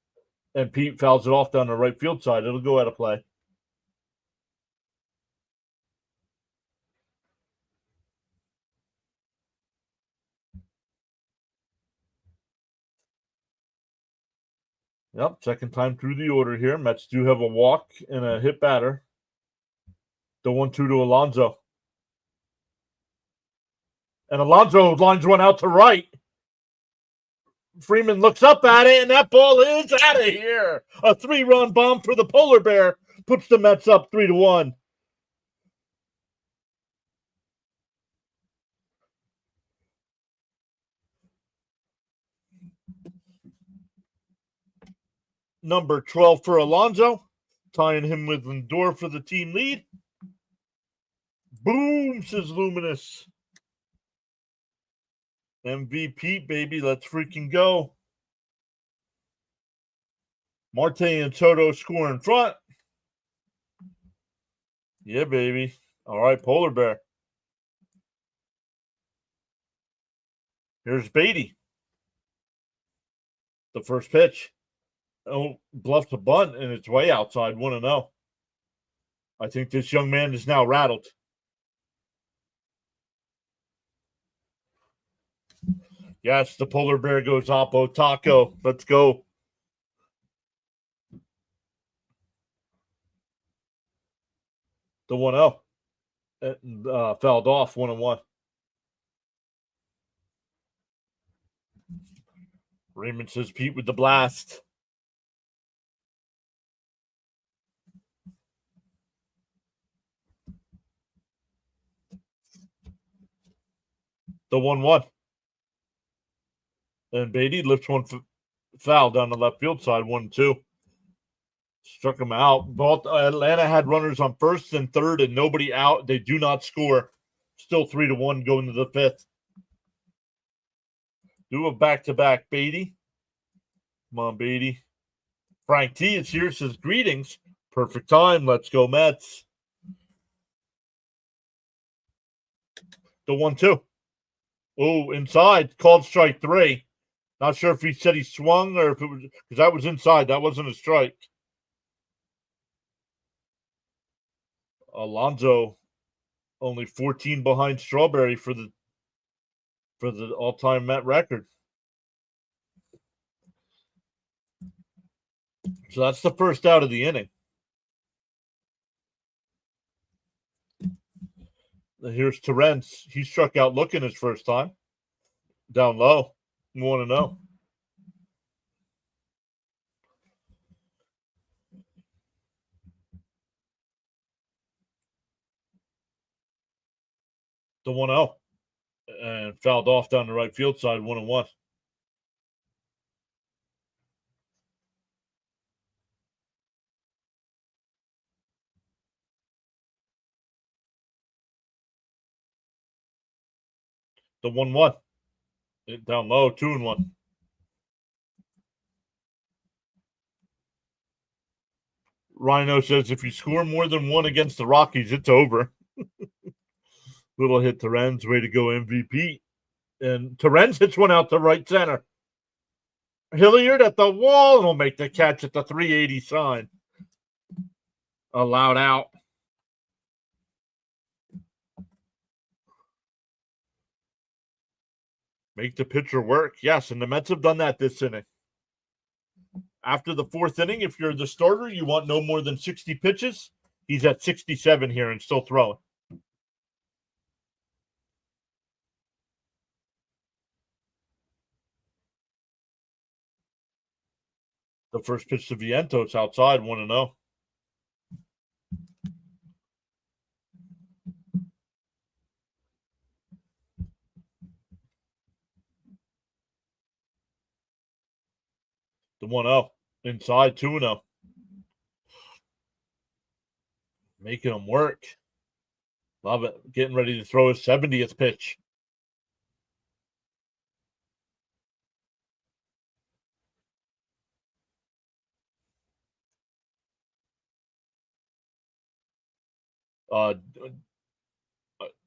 And Pete fouls it off down the right field side. It'll go out of play. Yep, second time through the order here. Mets do have a walk and a hit batter. The 1-2 to Alonso. And Alonso lines one out to right. Freeman looks up at it, and that ball is out of here. A 3-run bomb for the Polar Bear puts the Mets up 3-1. Number 12 for Alonso, tying him with Lindor for the team lead. Boom, says Luminous. MVP, baby. Let's freaking go. Marte and Soto score in front. Yeah, baby. All right, Polar Bear. Here's Beatty. The first pitch. Oh, bluffs a bunt, and it's way outside, 1-0. I think this young man is now rattled. Yes, the Polar Bear goes Oppo Taco. Let's go. The 1-0. Fouled off, 1-1. Raymond says Pete with the blast. The 1-1. And Beatty lifts one foul down the left field side, 1-2. Struck him out. Both Atlanta had runners on first and third and nobody out. They do not score. Still 3-1 going to the fifth. Do a back-to-back, Beatty. Come on, Beatty. Frank T is here, says greetings. Perfect time. Let's go, Mets. The 1-2. Oh, inside. Called strike 3. Not sure if he said he swung or if it was because that was inside. That wasn't a strike. Alonso only 14 behind Strawberry for the all-time Met record. So that's the first out of the inning. Here's Terrence. He struck out looking his first time. Down low. 1-0. The 1-0. And fouled off down the right field side, 1-1. The 1-1. Down low, 2-1. Rhino says if you score more than one against the Rockies, it's over. Little hit to Renz, way to go, MVP. And Terrence hits one out to right center. Hilliard at the wall and will make the catch at the 380 sign. Allowed out. Make the pitcher work. Yes, and the Mets have done that this inning. After the fourth inning, if you're the starter, you want no more than 60 pitches. He's at 67 here and still throwing. The first pitch to Vientos outside, 1-0. The 1-0. Inside, 2-0. Making him work. Love it. Getting ready to throw his 70th pitch.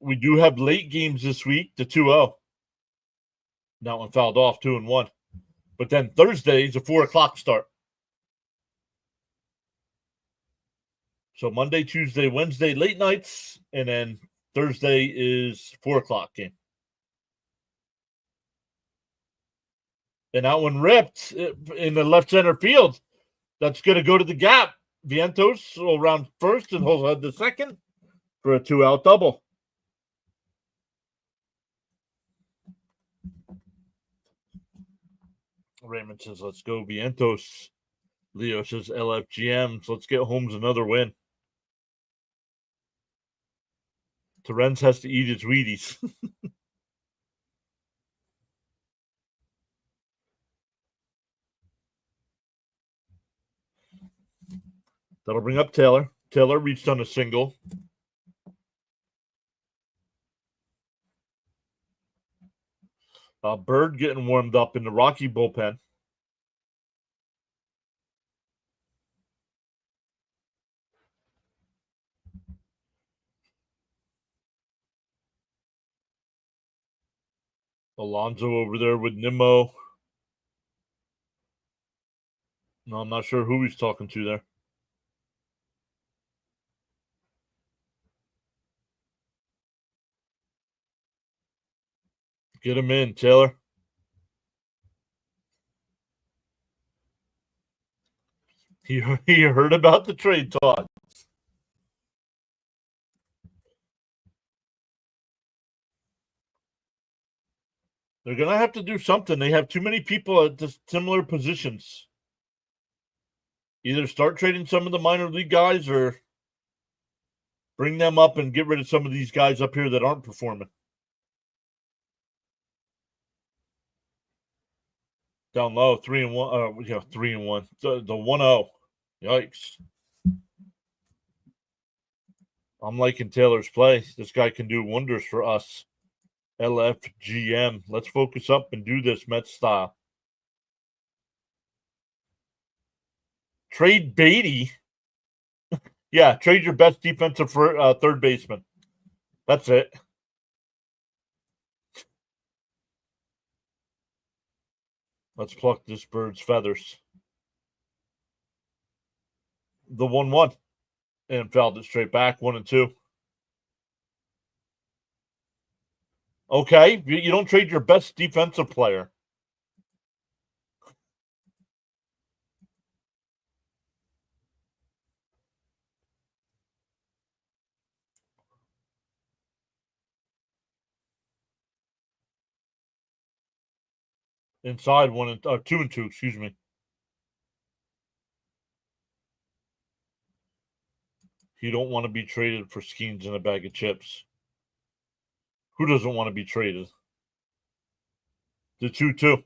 We do have late games this week, the 2-0. That one fouled off, 2-1. But then Thursday is a 4 o'clock start. So Monday, Tuesday, Wednesday, late nights, and then Thursday is 4 o'clock game. And that one ripped in the left center field. That's going to go to the gap. Vientos will round first, and he'll head the second for a 2-out double. Raymond says, let's go, Vientos. Leo says, LFGMs. Let's get Holmes another win. Terrence has to eat his Wheaties. That'll bring up Taylor. Taylor reached on a single. Bird getting warmed up in the Rocky bullpen. Alonso over there with Nimmo. No, I'm not sure who he's talking to there. Get him in, Taylor. He heard about the trade talk. They're going to have to do something. They have too many people at similar positions. Either start trading some of the minor league guys or bring them up and get rid of some of these guys up here that aren't performing. Down low, 3-1. 3-1. The 1-0. Yikes. I'm liking Taylor's play. This guy can do wonders for us. LFGM. Let's focus up and do this Mets style. Trade Beatty. Yeah, trade your best defensive third baseman. That's it. Let's pluck this bird's feathers. The 1-1. And fouled it straight back, 1-2. Okay, you don't trade your best defensive player. Inside 2-2, excuse me. You don't want to be traded for Skeens and a bag of chips. Who doesn't want to be traded? The 2-2.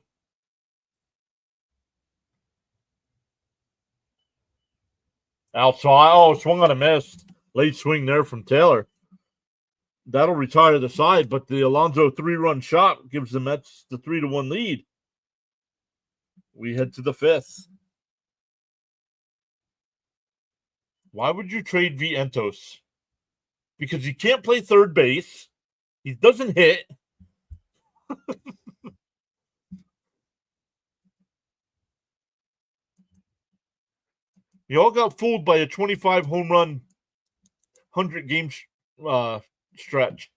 Outside. Oh, swung on a miss. Late swing there from Taylor. That'll retire the side, but the Alonso 3-run shot gives the Mets the 3-1 lead. We head to the 5th. Why would you trade Vientos? Because he can't play third base. He doesn't hit. You all got fooled by a 25 home run, 100 game stretch.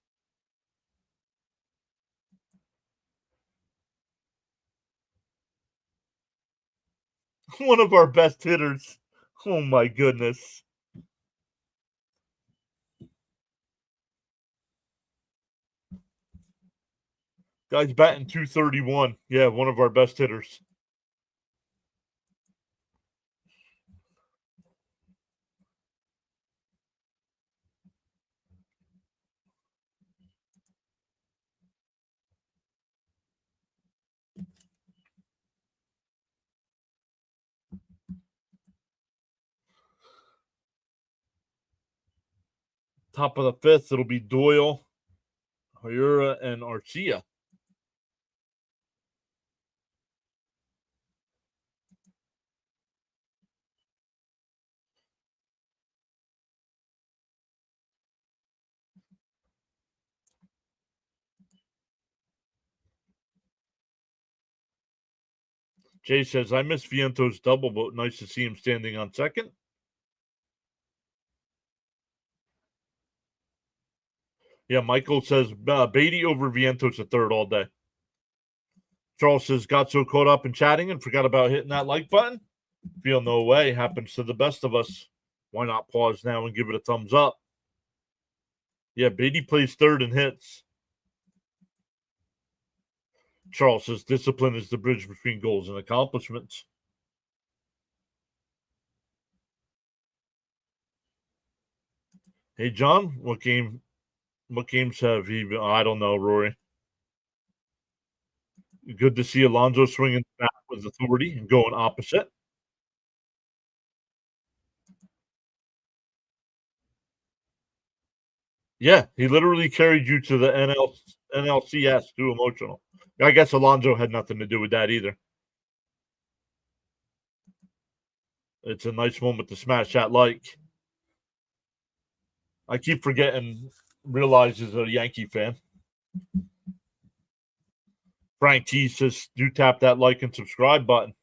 One of our best hitters. Oh my goodness. Guy's batting .231. Yeah, one of our best hitters. Top of the 5th, it'll be Doyle, Hayura, and Arcia. Jay says, I miss Viento's double, but nice to see him standing on second. Yeah, Michael says, Beatty over Vientos at third all day. Charles says, got so caught up in chatting and forgot about hitting that like button. Feel no way. Happens to the best of us. Why not pause now and give it a thumbs up? Yeah, Beatty plays third and hits. Charles says, discipline is the bridge between goals and accomplishments. Hey, John, what games have you? I don't know, Rory. Good to see Alonso swinging back with authority and going opposite. Yeah, he literally carried you to the NLCS. Too emotional. I guess Alonso had nothing to do with that either. It's a nice moment to smash that like. I keep forgetting, realize he's a Yankee fan. Frank T says, do tap that like and subscribe button.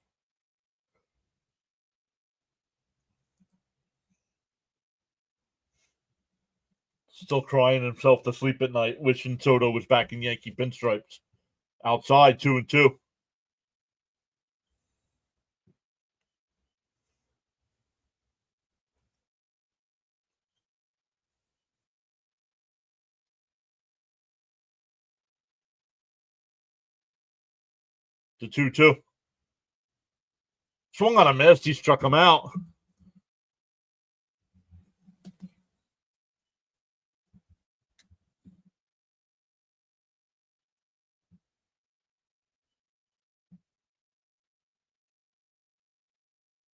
Still crying himself to sleep at night, wishing Soto was back in Yankee pinstripes. Outside, 2-2. The 2-2. Swung on a miss. He struck him out.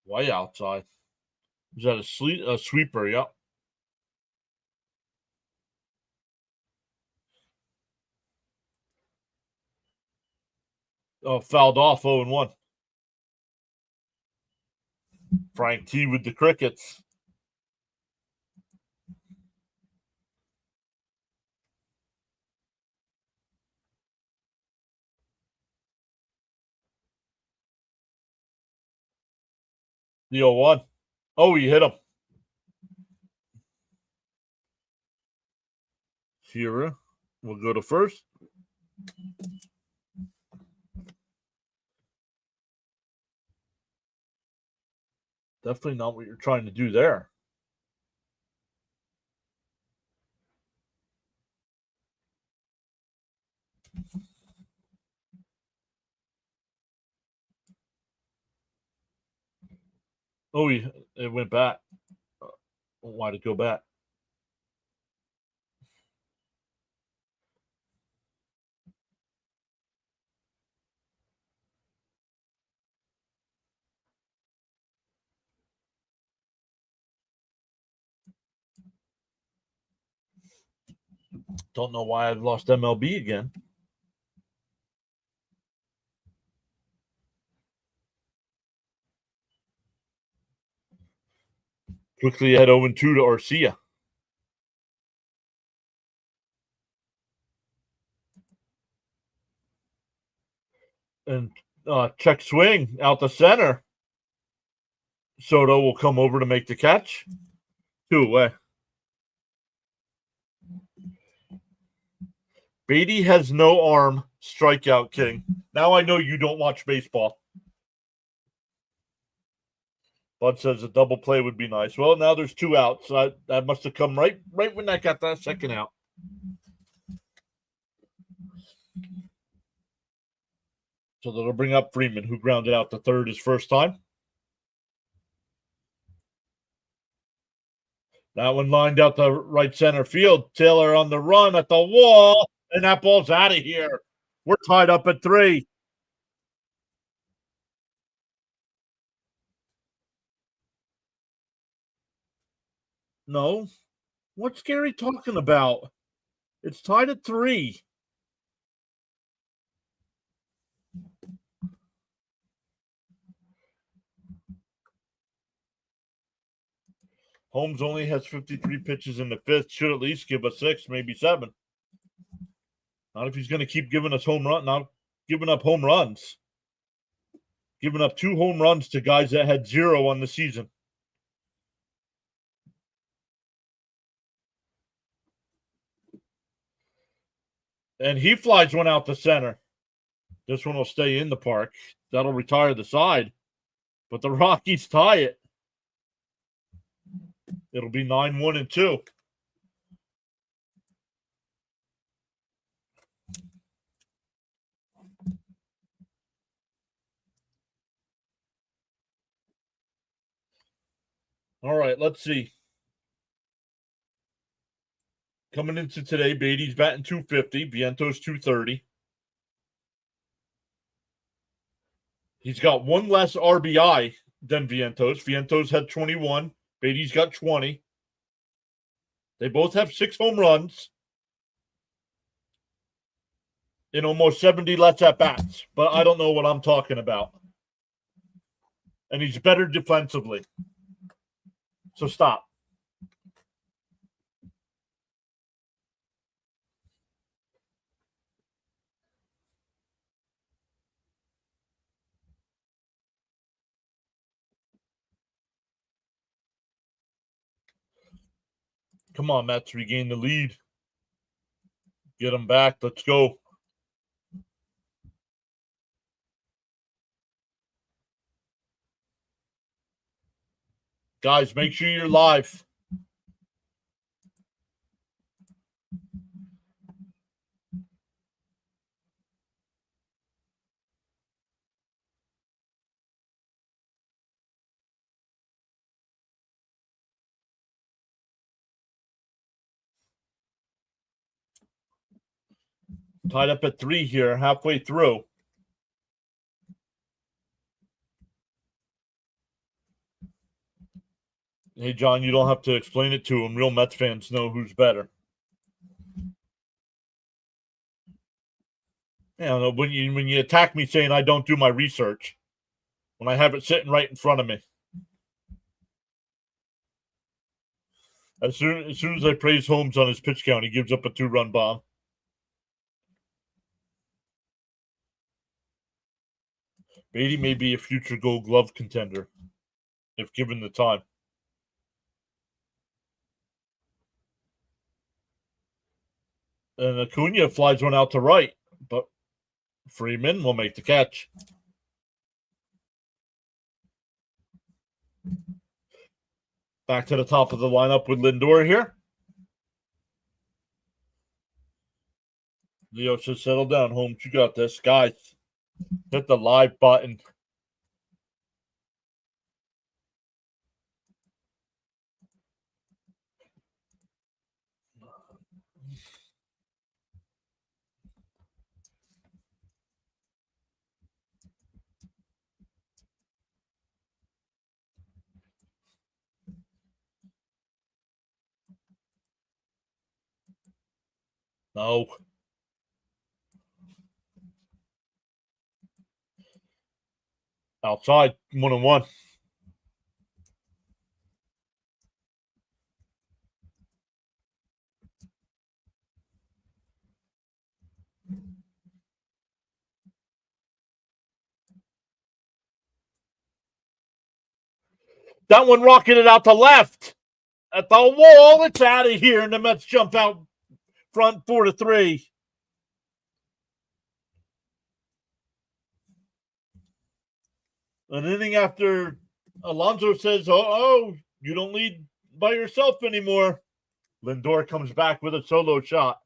Way outside. Is that a sweeper? Yep. Oh, fouled off 0-1. Frank T with the crickets. The 0-1. Oh, he hit him. Shira will go to first. Definitely not what you're trying to do there. Oh, it went back. Why did it go back? Don't know why I've lost MLB again. Quickly head 0-2 to Arcia. And check swing out the center. Soto will come over to make the catch. 2 away. Beatty has no arm. Strikeout king. Now I know you don't watch baseball. Bud says a double play would be nice. Well, now there's 2 outs. That must have come right when I got that second out. So that'll bring up Freeman, who grounded out the third his first time. That one lined out the right center field. Taylor on the run at the wall, and that ball's out of here. We're tied up at 3. No. What's Gary talking about? It's tied at 3. Holmes only has 53 pitches in the 5th. Should at least give us 6, maybe 7. Not if he's going to keep giving us not giving up home runs. Giving up 2 home runs to guys that had 0 on the season. And he flies one out the center. This one will stay in the park. That'll retire the side. But the Rockies tie it. It'll be 9-1-2. All right, let's see. Coming into today, Beatty's batting .250, Vientos .230. He's got 1 less RBI than Vientos. Vientos had 21. Beatty's got 20. They both have 6 home runs in almost 70 less at-bats. But I don't know what I'm talking about. And he's better defensively. So stop. Come on, Mets, regain the lead. Get them back. Let's go. Guys, make sure you're live. Tied up at 3 here, halfway through. Hey, John, you don't have to explain it to him. Real Mets fans know who's better. Yeah, when you attack me saying I don't do my research, when I have it sitting right in front of me. As soon as I praise Holmes on his pitch count, he gives up a 2-run bomb. Beatty may be a future Gold Glove contender if given the time. And Acuna flies one out to right, but Freeman will make the catch. Back to the top of the lineup with Lindor here. Leo says, settle down, Holmes. You got this. Guys, hit the live button. No. Outside, 1-1. That one rocketed out to left at the wall. It's out of here, and the Mets jump out front 4-3. An inning after Alonso says, "Oh, you don't lead by yourself anymore." Lindor comes back with a solo shot.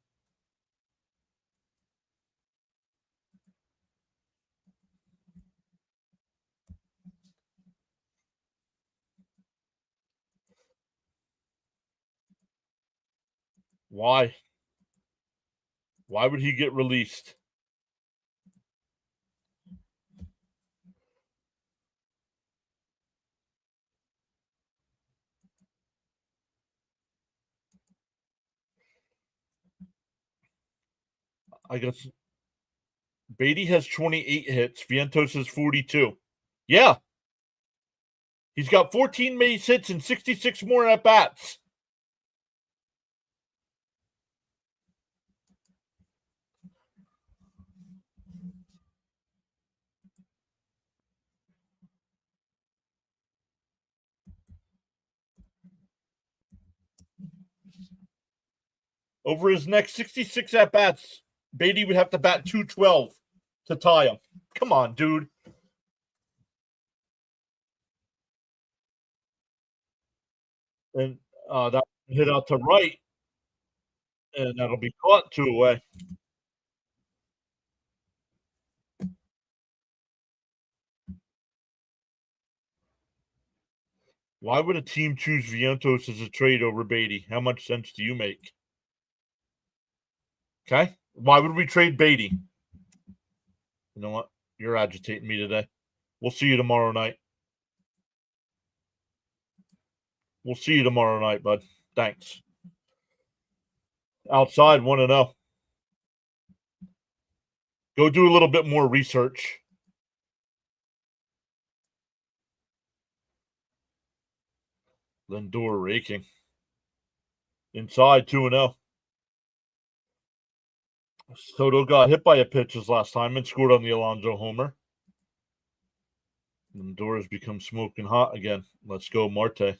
Why? Why would he get released? I guess Beatty has 28 hits. Vientos has 42. Yeah. He's got 14 base hits and 66 more at bats. Over his next 66 at bats, Beatty would have to bat 212 to tie him. Come on, dude. And that hit out to right, and that'll be caught 2 away. Why would a team choose Vientos as a trade over Beatty? How much sense do you make? Okay. Why would we trade Beatty? You know what? You're agitating me today. We'll see you tomorrow night. We'll see you tomorrow night, bud. Thanks. Outside, 1-0. Go do a little bit more research. Lindor raking. Inside, 2-0. Soto got hit by a pitch his last time and scored on the Alonso homer. Lindor has become smoking hot again. Let's go, Marte.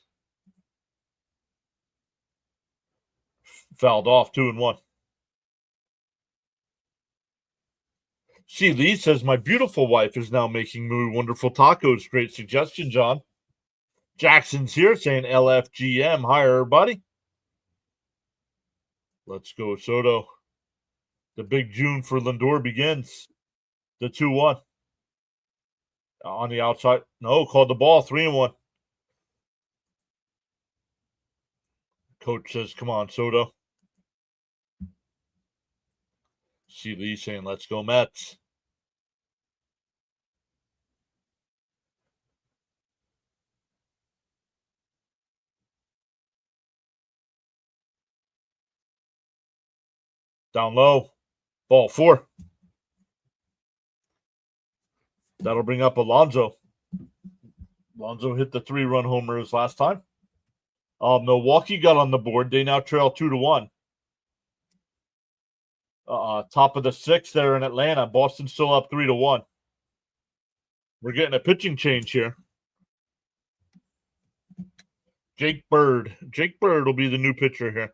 Fouled off, 2-1. See, Lee says, my beautiful wife is now making muy wonderful tacos. Great suggestion, John. Jackson's here saying LFGM. Hi, everybody. Let's go, Soto. The big June for Lindor begins. The 2-1. On the outside. No, called the ball. 3-1. Coach says, come on, Soto. See Lee saying, let's go, Mets. Down low. Ball 4. That'll bring up Alonso. Alonso hit the 3-run homer his last time. Milwaukee got on the board. They now trail 2-1. Top of the 6th there in Atlanta. Boston's still up 3-1. We're getting a pitching change here. Jake Bird. Jake Bird will be the new pitcher here.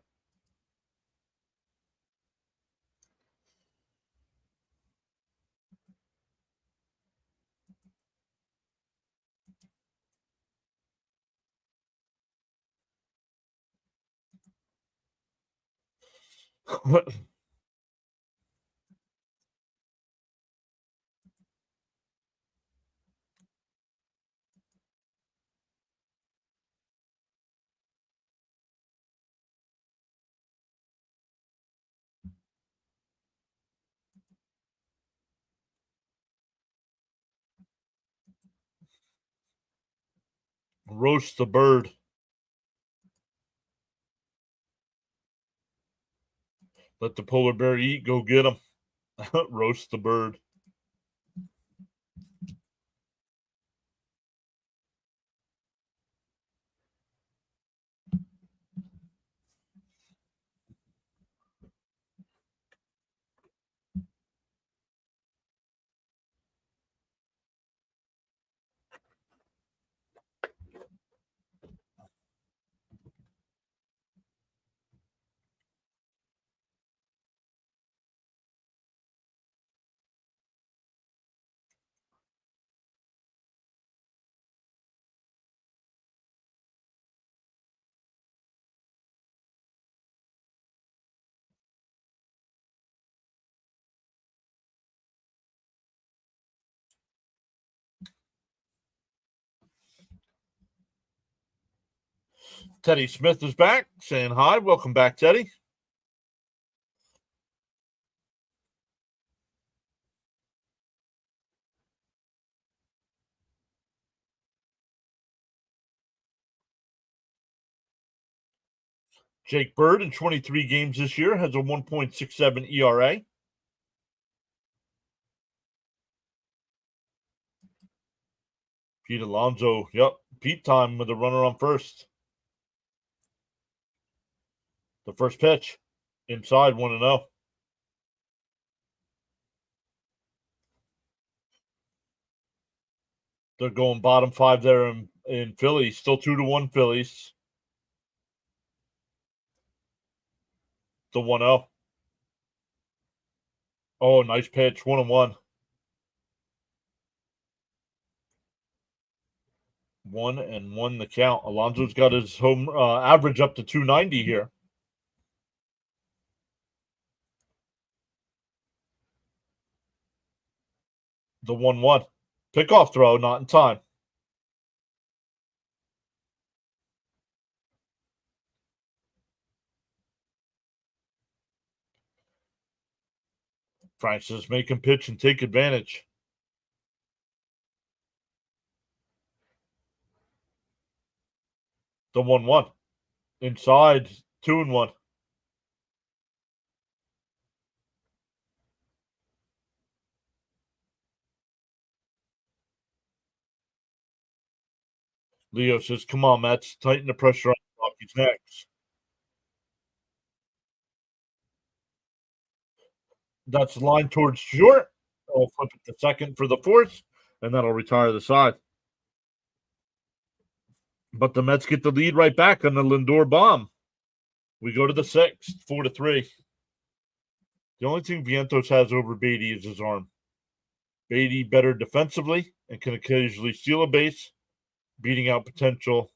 Roast the bird. Let the polar bear eat. Go get him. Roast the bird. Teddy Smith is back, saying hi. Welcome back, Teddy. Jake Bird in 23 games this year has a 1.67 ERA. Pete Alonso, yep, Pete time with a runner on first. The first pitch, inside 1-0. They're going bottom five there in Philly. Still 2-1 Phillies. The 1-0. Oh, nice pitch. 1-1. 1-1 the count. Alonso's got his home average up to 290 here. The 1-1. Pickoff throw, not in time. Frank says make him pitch and take advantage. The 1-1. Inside, 2-1. Leo says, come on, Mets, tighten the pressure on the Rockies next. That's line towards short. I'll flip it to second for the fourth, and that'll retire the side. But the Mets get the lead right back on the Lindor bomb. We go to the sixth, 4-3. The only thing Vientos has over Beatty is his arm. Beatty better defensively and can occasionally steal a base, beating out potential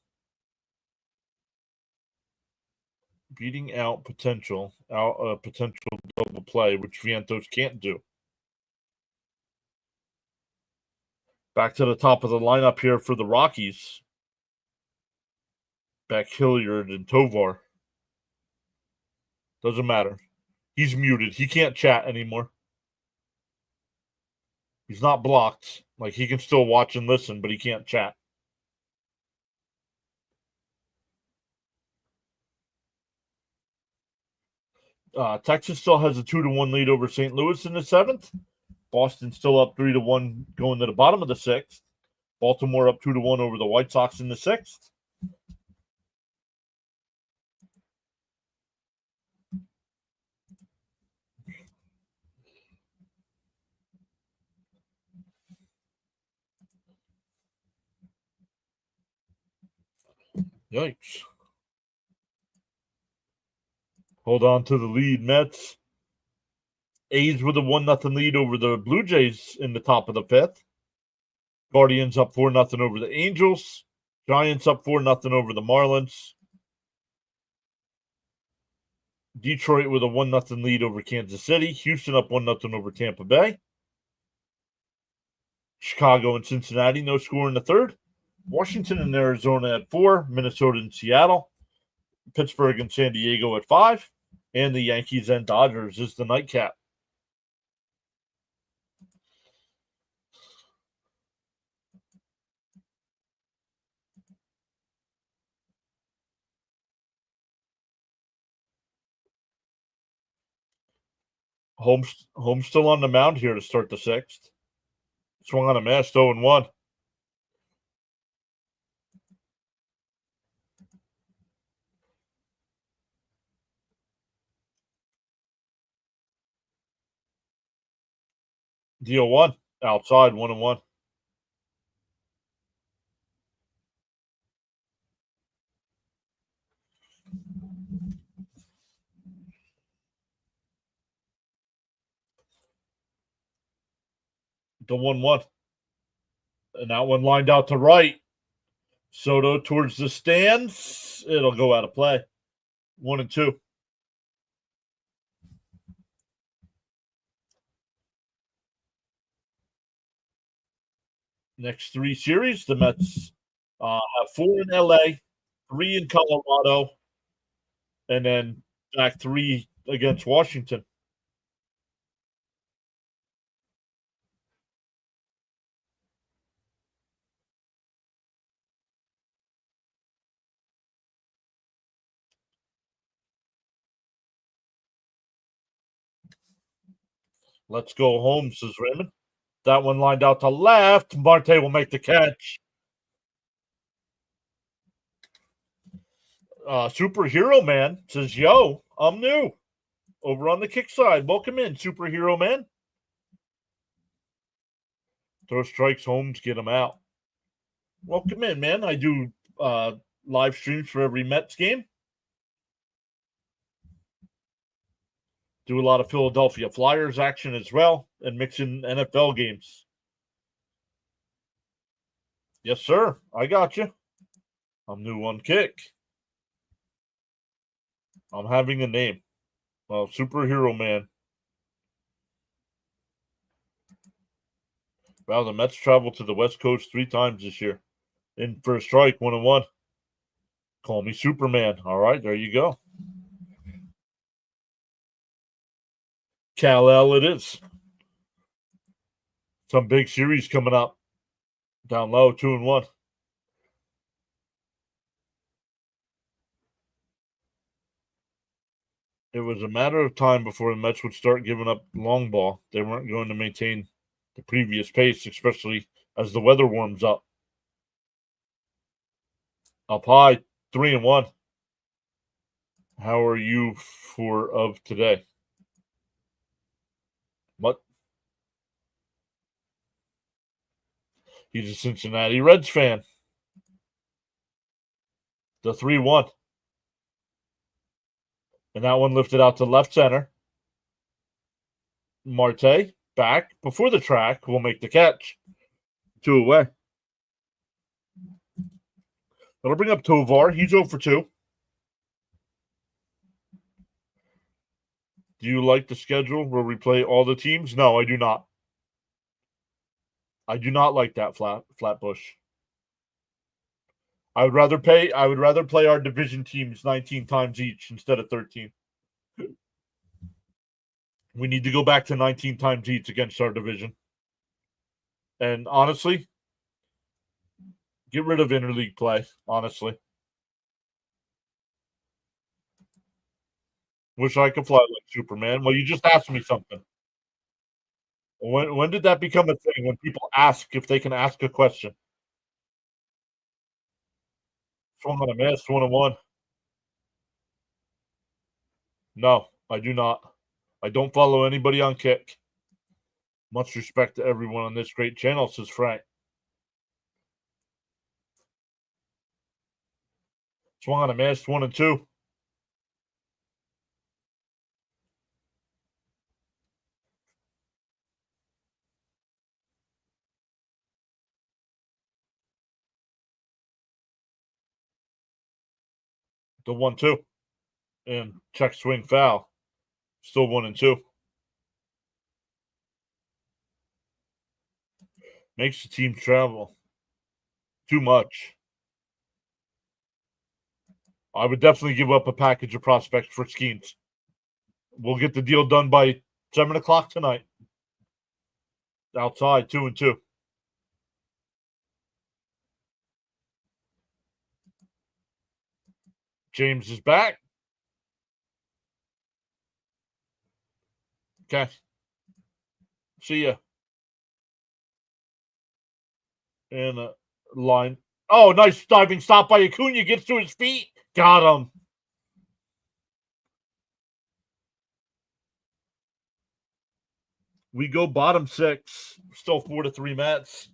potential double play, which Vientos can't do. Back to the top of the lineup here for the Rockies. Back Hilliard and Tovar. Doesn't matter. He's muted. He can't chat anymore. He's not blocked. Like, he can still watch and listen, but he can't chat. Texas still has a 2-1 lead over St. Louis in the seventh. Boston still up 3-1 going to the bottom of the sixth. Baltimore up 2-1 over the White Sox in the sixth. Yikes. Hold on to the lead, Mets. A's with a 1-0 lead over the Blue Jays in the top of the fifth. Guardians up 4-0 over the Angels. Giants up 4-0 over the Marlins. Detroit with a 1-0 lead over Kansas City. Houston up 1-0 over Tampa Bay. Chicago and Cincinnati, no score in the third. Washington and Arizona at 4. Minnesota and Seattle. Pittsburgh and San Diego at 5. And the Yankees and Dodgers is the nightcap. Home still on the mound here to start the sixth. Swung on a miss, 0-1. Deal 1. Outside, 1-1. The 1-1. And that one lined out to right. Soto towards the stands. It'll go out of play. 1-2. Next 3 series, the Mets have 4 in LA, 3 in Colorado, and then back 3 against Washington. Let's go home, says Raymond. That one lined out to left. Marte will make the catch. Superhero Man says, yo, I'm new. Over on the kick side. Welcome in, Superhero Man. Throw strikes, Holmes, get him out. Welcome in, man. I do live streams for every Mets game. Do a lot of Philadelphia Flyers action as well, and mix in NFL games. Yes, sir. I got you. I'm new on kick. I'm having a name. Well, Superhero Man. Wow, the Mets traveled to the West Coast 3 times this year. In for a strike, 1-1. Call me Superman. All right, there you go. Kal-El it is. Some big series coming up. Down low, 2-1. It was a matter of time before the Mets would start giving up long ball. They weren't going to maintain the previous pace, especially as the weather warms up. Up high, 3-1. How are you for of today? What? He's a Cincinnati Reds fan. The 3-1. And that one lifted out to left center. Marte back before the track will make the catch. 2 away. That'll bring up Tovar. He's 0 for 2. Do you like the schedule where we play all the teams? No, I do not. I do not like that Flatbush. I would rather play our division teams 19 times each instead of 13. We need to go back to 19 times each against our division. And honestly, get rid of interleague play, honestly. Wish I could fly like Superman. Well, you just asked me something. When did that become a thing? When people ask if they can ask a question? Swung on a miss, 1-1. No, I do not. I don't follow anybody on Kick. Much respect to everyone on this great channel, says Frank. Swung on a miss, 1-2. The 1-2. And check swing foul. Still 1-2. Makes the team travel too much. I would definitely give up a package of prospects for Skeens. We'll get the deal done by 7 o'clock tonight. Outside, 2-2. James is back. Okay. See ya. And line. Oh, nice diving stop by Acuna. Gets to his feet. Got him. We go bottom 6. Still 4-3 Mets.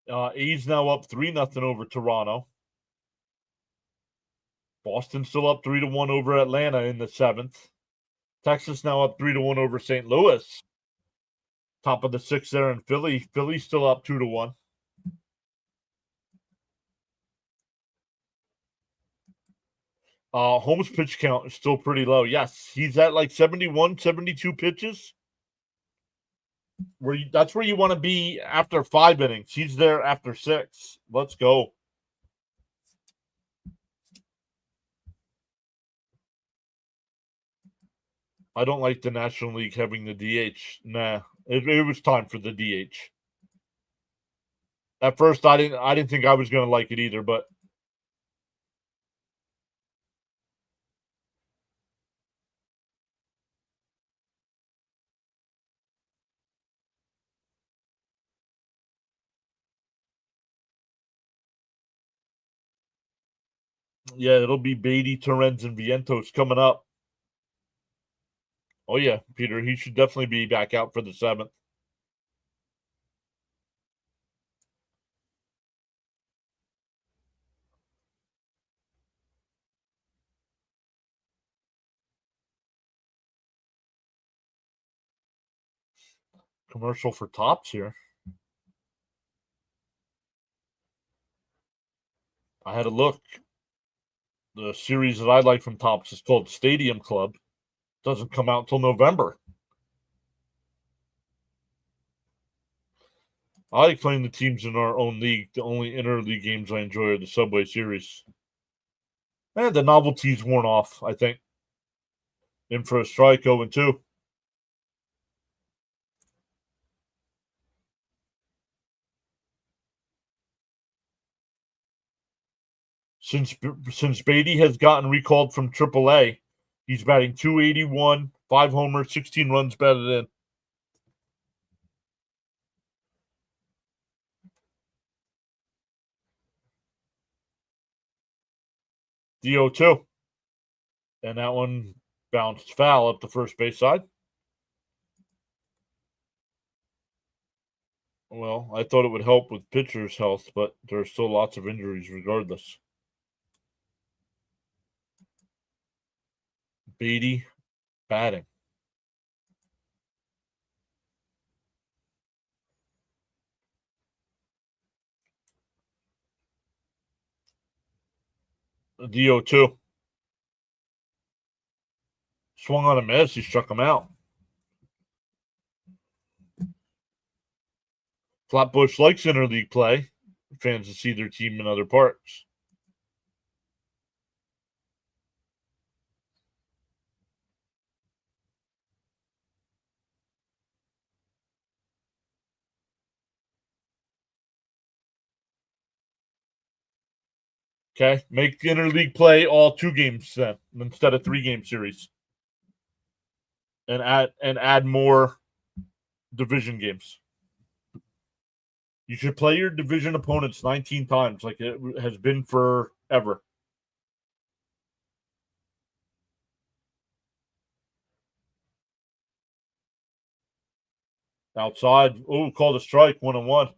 A's now up 3-0 over Toronto. Boston still up 3-1 over Atlanta in the 7th. Texas now up 3-1 over St. Louis. Top of the 6th there in Philly. Philly's still up 2-1. Holmes' pitch count is still pretty low. Yes, he's at like 71, 72 pitches. That's where you want to be after 5 innings. He's there after 6. Let's go. I don't like the National League having the DH. Nah, it was time for the DH. At first, I didn't think I was going to like it either, but yeah, it'll be Beatty, Torrens, and Vientos coming up. Oh yeah, Peter, he should definitely be back out for the 7th. Commercial for Tops here. I had a look. The series that I like from Tops is called Stadium Club. Doesn't come out until November. I like playing the teams in our own league. The only interleague games I enjoy are the Subway Series. And the novelty's worn off, I think. In for a strike, 0-2. Since Beatty has gotten recalled from AAA, he's batting .281, 5 homers, 16 runs batted in. DO2. And that one bounced foul up the first base side. Well, I thought it would help with pitcher's health, but there's still lots of injuries regardless. Beatty batting. DO2. Swung on a miss. He struck him out. Flatbush likes interleague play. Fans to see their team in other parts. Okay, make interleague play all 2 games then instead of 3-game series, and add more division games. You should play your division opponents 19 times, like it has been forever. Outside, called a strike, 1-1.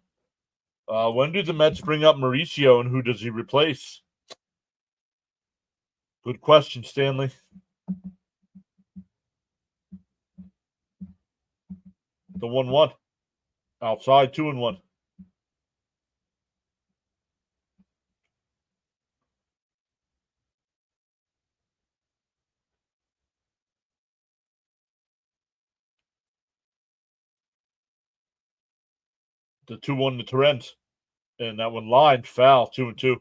When do the Mets bring up Mauricio, and who does he replace? Good question, Stanley. The 1-1. Outside, 2-1. The 2-1 to Torrens. And that one lined foul, 2-2.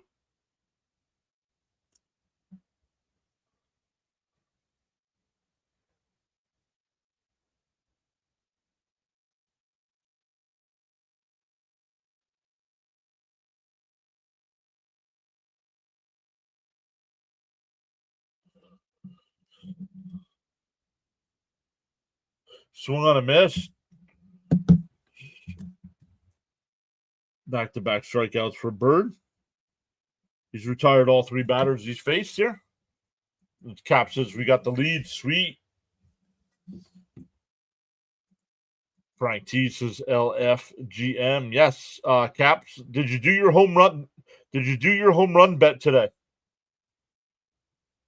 Swung on a miss. Back-to-back strikeouts for Bird. He's retired all 3 batters he's faced here. Cap says we got the lead. Sweet. Frank T says LFGM. Yes. Caps, did you do your home run? Did you do your home run bet today?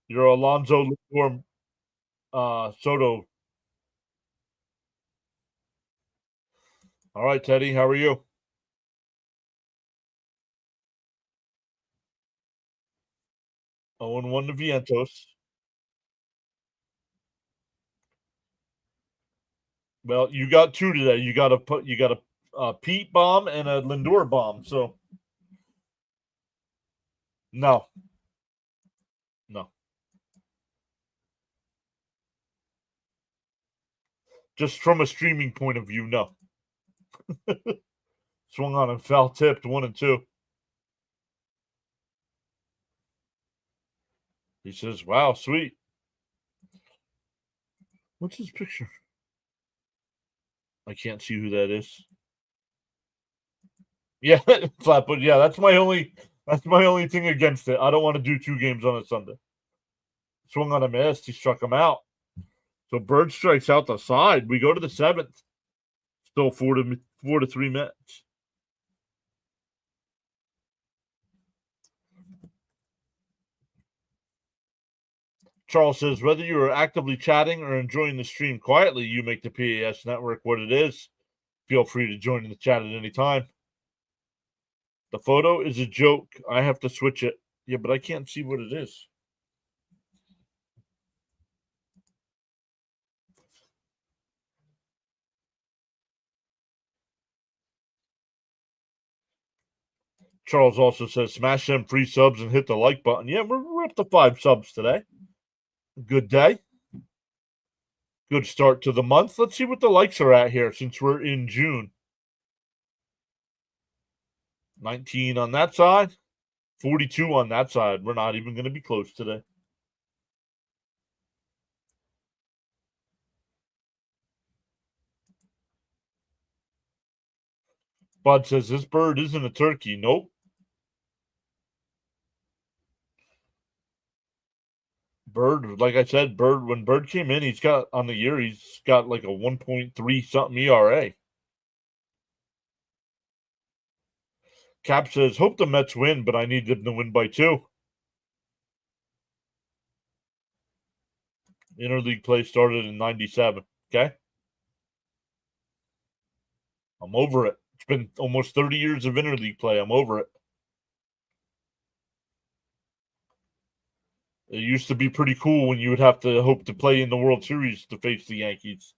Your Alonzo Lindor, Soto. All right, Teddy, how are you? Oh, and 1 to Vientos. Well, you got 2 today. You got a Pete bomb and a Lindor bomb. So no. Just from a streaming point of view, no. Swung on and foul tipped, 1-2. He says, wow, sweet. What's his picture? I can't see who that is. Yeah, Flatfoot. Yeah, that's my only thing against it. I don't want to do 2 games on a Sunday. Swung on a miss. He struck him out. So Bird strikes out the side. We go to the 7th. Still 4 to 3 minutes. Charles says, whether you are actively chatting or enjoying the stream quietly, you make the PAS network what it is. Feel free to join in the chat at any time. The photo is a joke. I have to switch it. Yeah, but I can't see what it is. Charles also says, smash them free subs and hit the like button. Yeah, we're up to 5 subs today. Good day. Good start to the month. Let's see what the likes are at here since we're in June. 19 on that side, 42 on that side. We're not even going to be close today. Bud says, this bird isn't a turkey. Nope. Bird, like I said, when Bird came in, he's got on the year, he's got like a 1.3 something ERA. Cap says, hope the Mets win, but I need them to win by 2. Interleague play started in 97. Okay. I'm over it. It's been almost 30 years of interleague play. I'm over it. It used to be pretty cool when you would have to hope to play in the World Series to face the Yankees.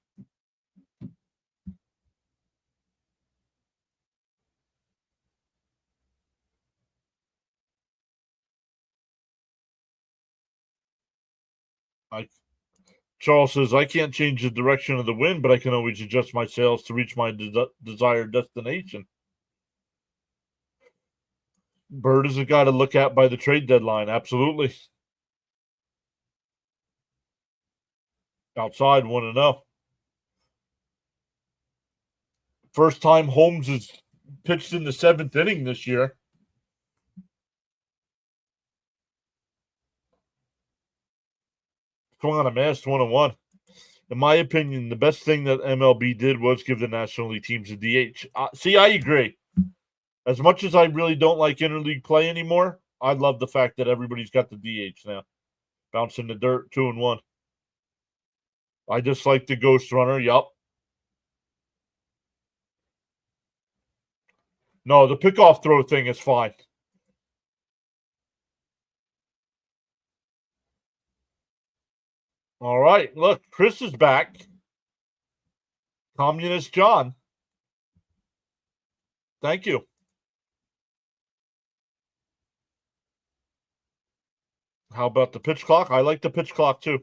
Charles says, I can't change the direction of the wind, but I can always adjust my sails to reach my desired destination. Bird is a guy to look at by the trade deadline. Absolutely. Outside, 1-0. First time Holmes has pitched in the 7th inning this year. Swung on a miss, 1-1. In my opinion, the best thing that MLB did was give the National League teams a DH. See, I agree. As much as I really don't like interleague play anymore, I love the fact that everybody's got the DH now. Bouncing the dirt, 2-1. I just like the ghost runner. Yup. No, the pickoff throw thing is fine. All right. Look, Chris is back. Communist John. Thank you. How about the pitch clock? I like the pitch clock too.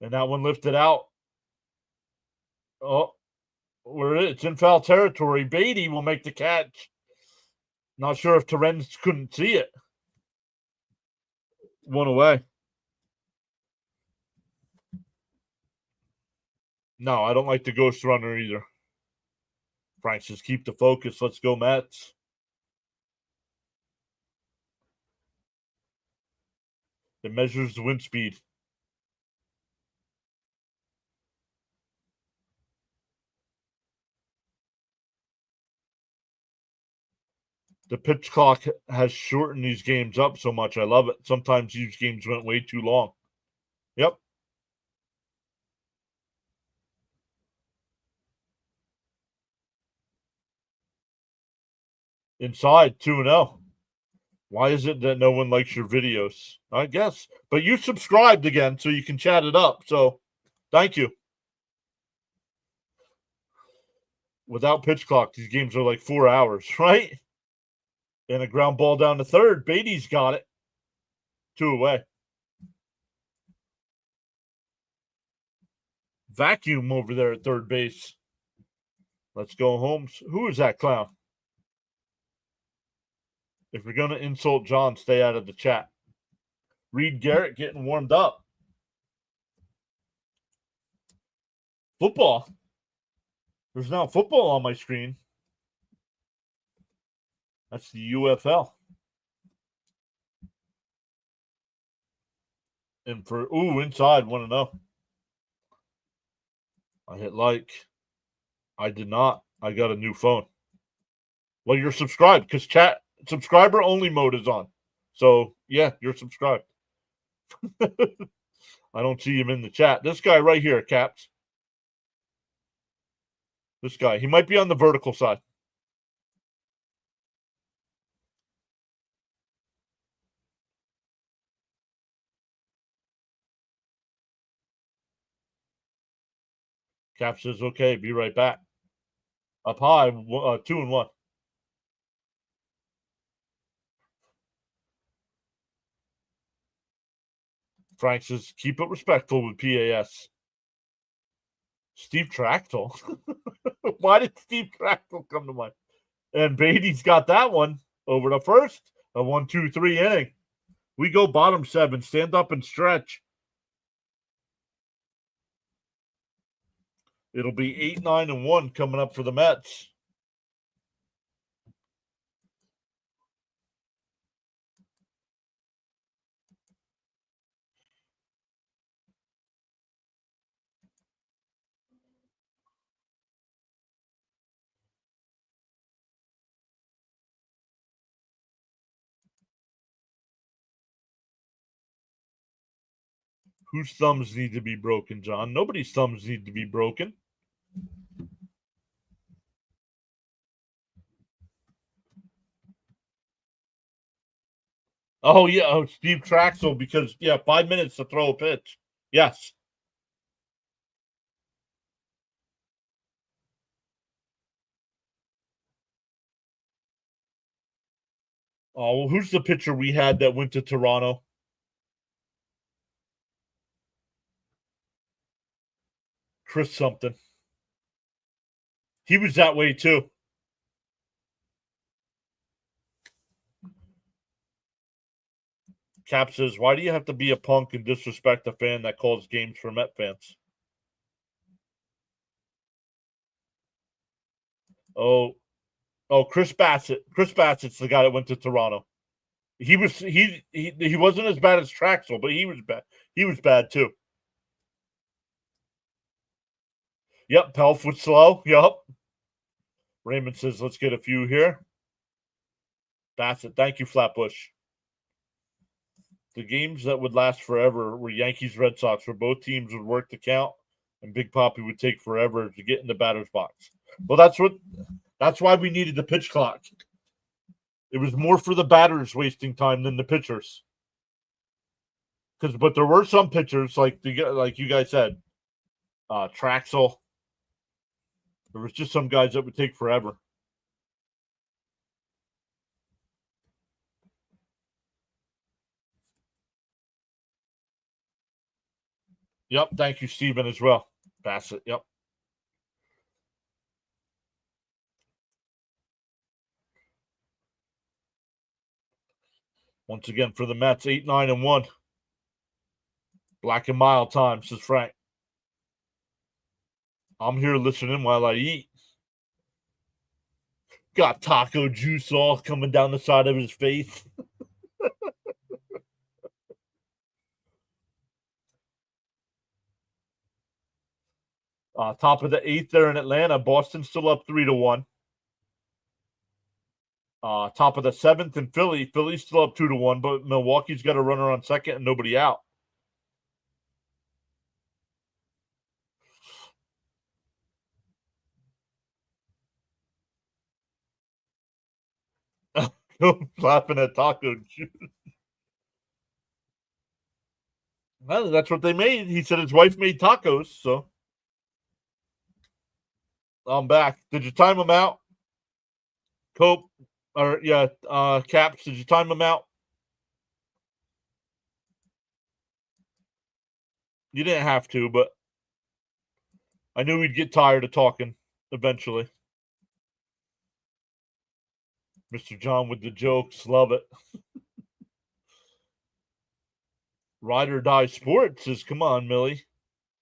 And that one lifted out. Oh, it's in foul territory. Beatty will make the catch. Not sure if Terrence couldn't see it. One away. No, I don't like the ghost runner either. Frank says, keep the focus. Let's go, Mets. It measures the wind speed. The pitch clock has shortened these games up so much. I love it. Sometimes these games went way too long. Yep. Inside 2-0. Why is it that no one likes your videos? I guess. But you subscribed again, so you can chat it up. So thank you. Without pitch clock, these games are like 4 hours, right? And a ground ball down to third. Beatty's got it. 2 away. Vacuum over there at third base. Let's go, Holmes. Who is that clown? If you're going to insult John, stay out of the chat. Reed Garrett getting warmed up. Football. There's now football on my screen. That's the UFL. And for, inside, 1-0. I hit like. I did not. I got a new phone. Well, you're subscribed because chat subscriber only mode is on. So, yeah, you're subscribed. I don't see him in the chat. This guy right here, Caps. This guy. He might be on the vertical side. Caps says, okay, be right back. Up high, 2-1. Frank says, keep it respectful with PAS. Steve Trachtel. Why did Steve Trachtel come to mind? And Beatty's got that one over the first. A 1-2-3 inning. We go bottom 7. Stand up and stretch. It'll be 8-9-1 coming up for the Mets. Whose thumbs need to be broken, John? Nobody's thumbs need to be broken. Oh, yeah. Oh, Steve Trachsel, because, 5 minutes to throw a pitch. Yes. Oh, well, who's the pitcher we had that went to Toronto? Chris something. He was that way too. Cap says, why do you have to be a punk and disrespect a fan that calls games for Met fans? Oh, Chris Bassett. Chris Bassett's the guy that went to Toronto. He wasn't as bad as Traxel, but he was bad. He was bad too. Yep, Pelf was slow. Yep. Raymond says, let's get a few here. Bassett, thank you, Flatbush. The games that would last forever were Yankees, Red Sox, where both teams would work the count and Big Papi would take forever to get in the batter's box. Well, that's why we needed the pitch clock. It was more for the batters wasting time than the pitchers. but there were some pitchers like you guys said, Traxel. There was just some guys that would take forever. Yep. Thank you, Steven, as well. Bassett. Yep. Once again for the Mets, 8, 9, and 1. Black and mild time, says Frank. I'm here listening while I eat. Got taco juice all coming down the side of his face. Top of the 8th there in Atlanta. Boston's still up 3-1. Top of the 7th in Philly. Philly's still up 2-1, but Milwaukee's got a runner on second and nobody out. Laughing at taco juice. Well, that's what they made. He said his wife made tacos, so I'm back. Did you time them out? Cope, or yeah, Caps, did you time them out? You didn't have to, but I knew we'd get tired of talking eventually. Mr. John with the jokes, love it. Ride or Die Sports says, come on, Millie.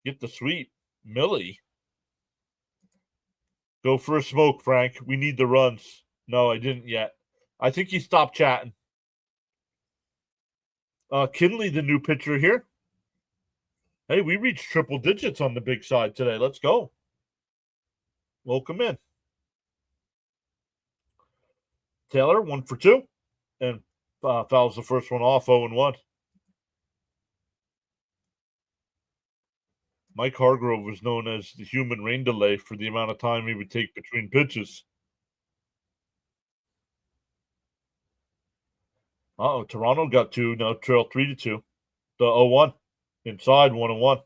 Get the sweep. Millie. Go for a smoke, Frank. We need the runs. No, I didn't yet. I think he stopped chatting. Kinley, the new pitcher here. Hey, we reached triple digits on the big side today. Let's go. Welcome in. Taylor, 1 for 2. And fouls the first one off, 0-1. Mike Hargrove was known as the human rain delay for the amount of time he would take between pitches. Toronto got 2. Now trail 3-2. The 0-1. Inside, 1-1.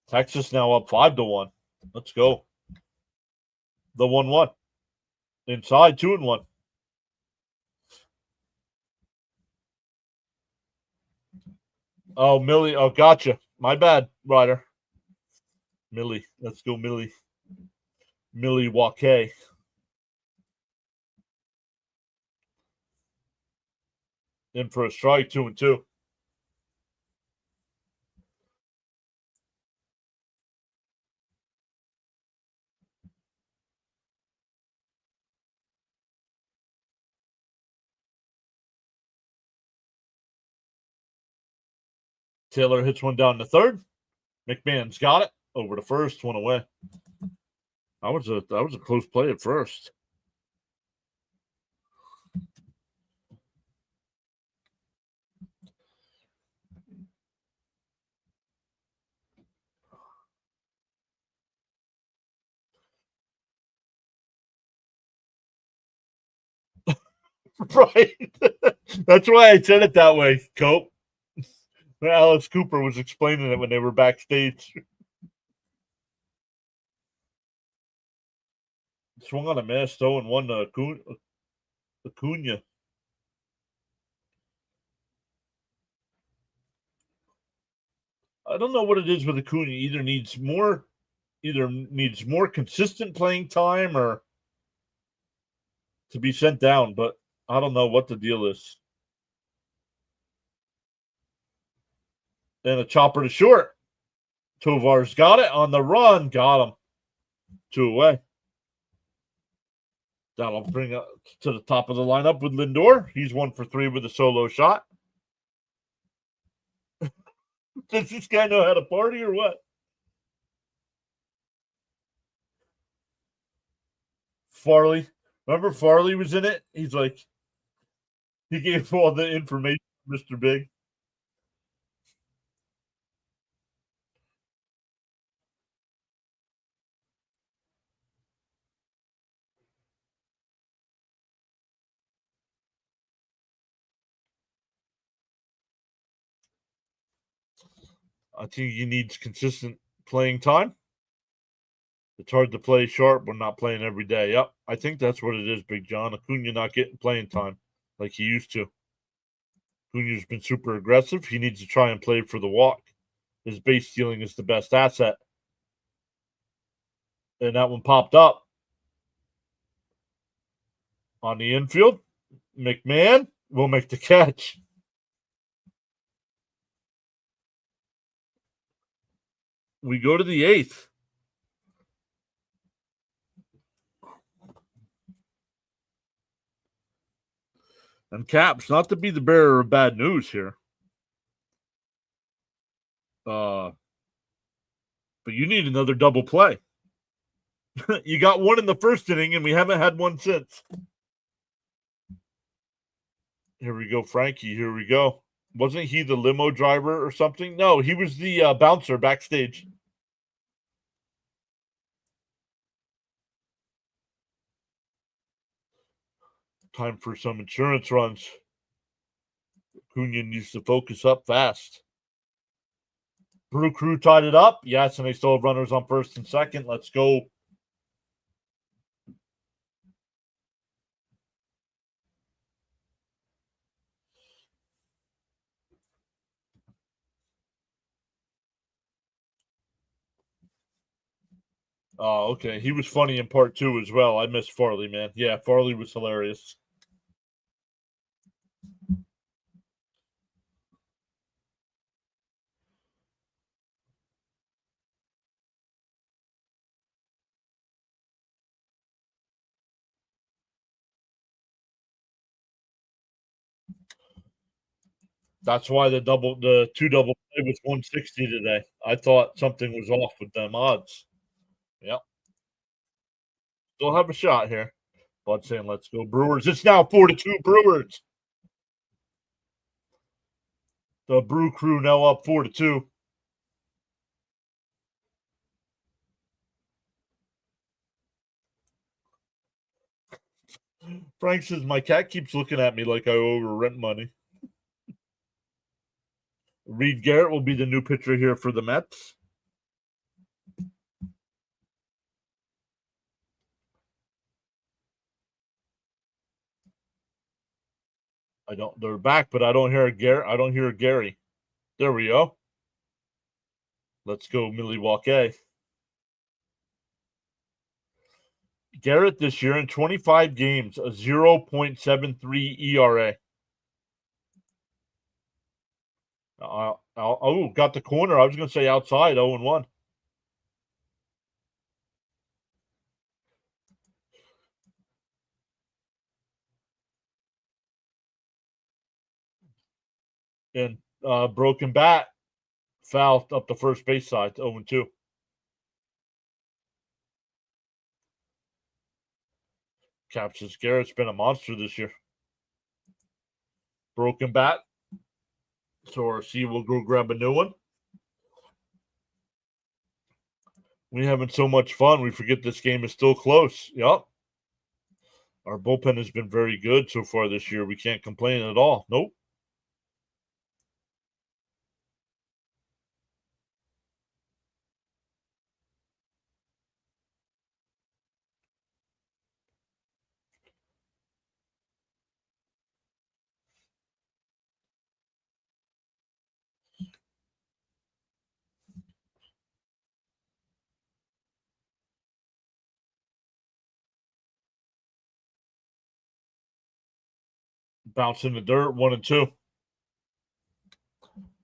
Texas now up 5-1. Let's go. The 1-1. Inside, 2-1. Oh, Millie. Oh, gotcha. My bad, Ryder. Millie. Let's go, Millie. Millie Wake. In for a strike, 2-2. Taylor hits one down to third. McMahon's got it. Over to first, one away. That was a close play at first. Right. That's why I said it that way, Cope. Alice Cooper was explaining it when they were backstage. Swung on a miss, 0-1 to Acuna. I don't know what it is with Acuna. Either needs more consistent playing time or to be sent down, but I don't know what the deal is. And a chopper to short. Tovar's got it on the run. Got him. 2 away. That'll bring up to the top of the lineup with Lindor. He's 1 for 3 with a solo shot. Does this guy know how to party or what? Farley. Remember Farley was in it? He's like, he gave all the information to Mr. Big. I think he needs consistent playing time. It's hard to play sharp when not playing every day. Yep, I think that's what it is, Big John. Acuna not getting playing time like he used to. Acuna's been super aggressive. He needs to try and play for the walk. His base stealing is the best asset. And that one popped up. On the infield, McMahon will make the catch. We go to the 8th. And Caps, not to be the bearer of bad news here. But you need another double play. You got one in the first inning, and we haven't had one since. Here we go, Frankie. Here we go. Wasn't he the limo driver or something? No, he was the bouncer backstage. Time for some insurance runs. Acuna needs to focus up fast. Brew Crew tied it up. Yes, and they still have runners on first and second. Let's go. Oh, okay. He was funny in part 2 as well. I miss Farley, man. Yeah, Farley was hilarious. That's why the two double play was 160 today. I thought something was off with them odds. Yep. Still have a shot here. Bud saying, let's go Brewers. It's now 4-2 Brewers. The Brew Crew now up 4-2. Frank says, my cat keeps looking at me like I owe her rent money. Reed Garrett will be the new pitcher here for the Mets. They're back, but I don't hear Garrett. I don't hear Gary. There we go. Let's go, Milwaukee. Garrett this year in 25 games, a 0.73 ERA. Got the corner. I was going to say outside, 0-1. And broken bat, fouled up the first base side, 0-2. Captures Garrett's been a monster this year. Broken bat. So our C will go grab a new one. We're having so much fun, we forget this game is still close. Yep. Our bullpen has been very good so far this year. We can't complain at all. Nope. Bounce in the dirt, 1-2.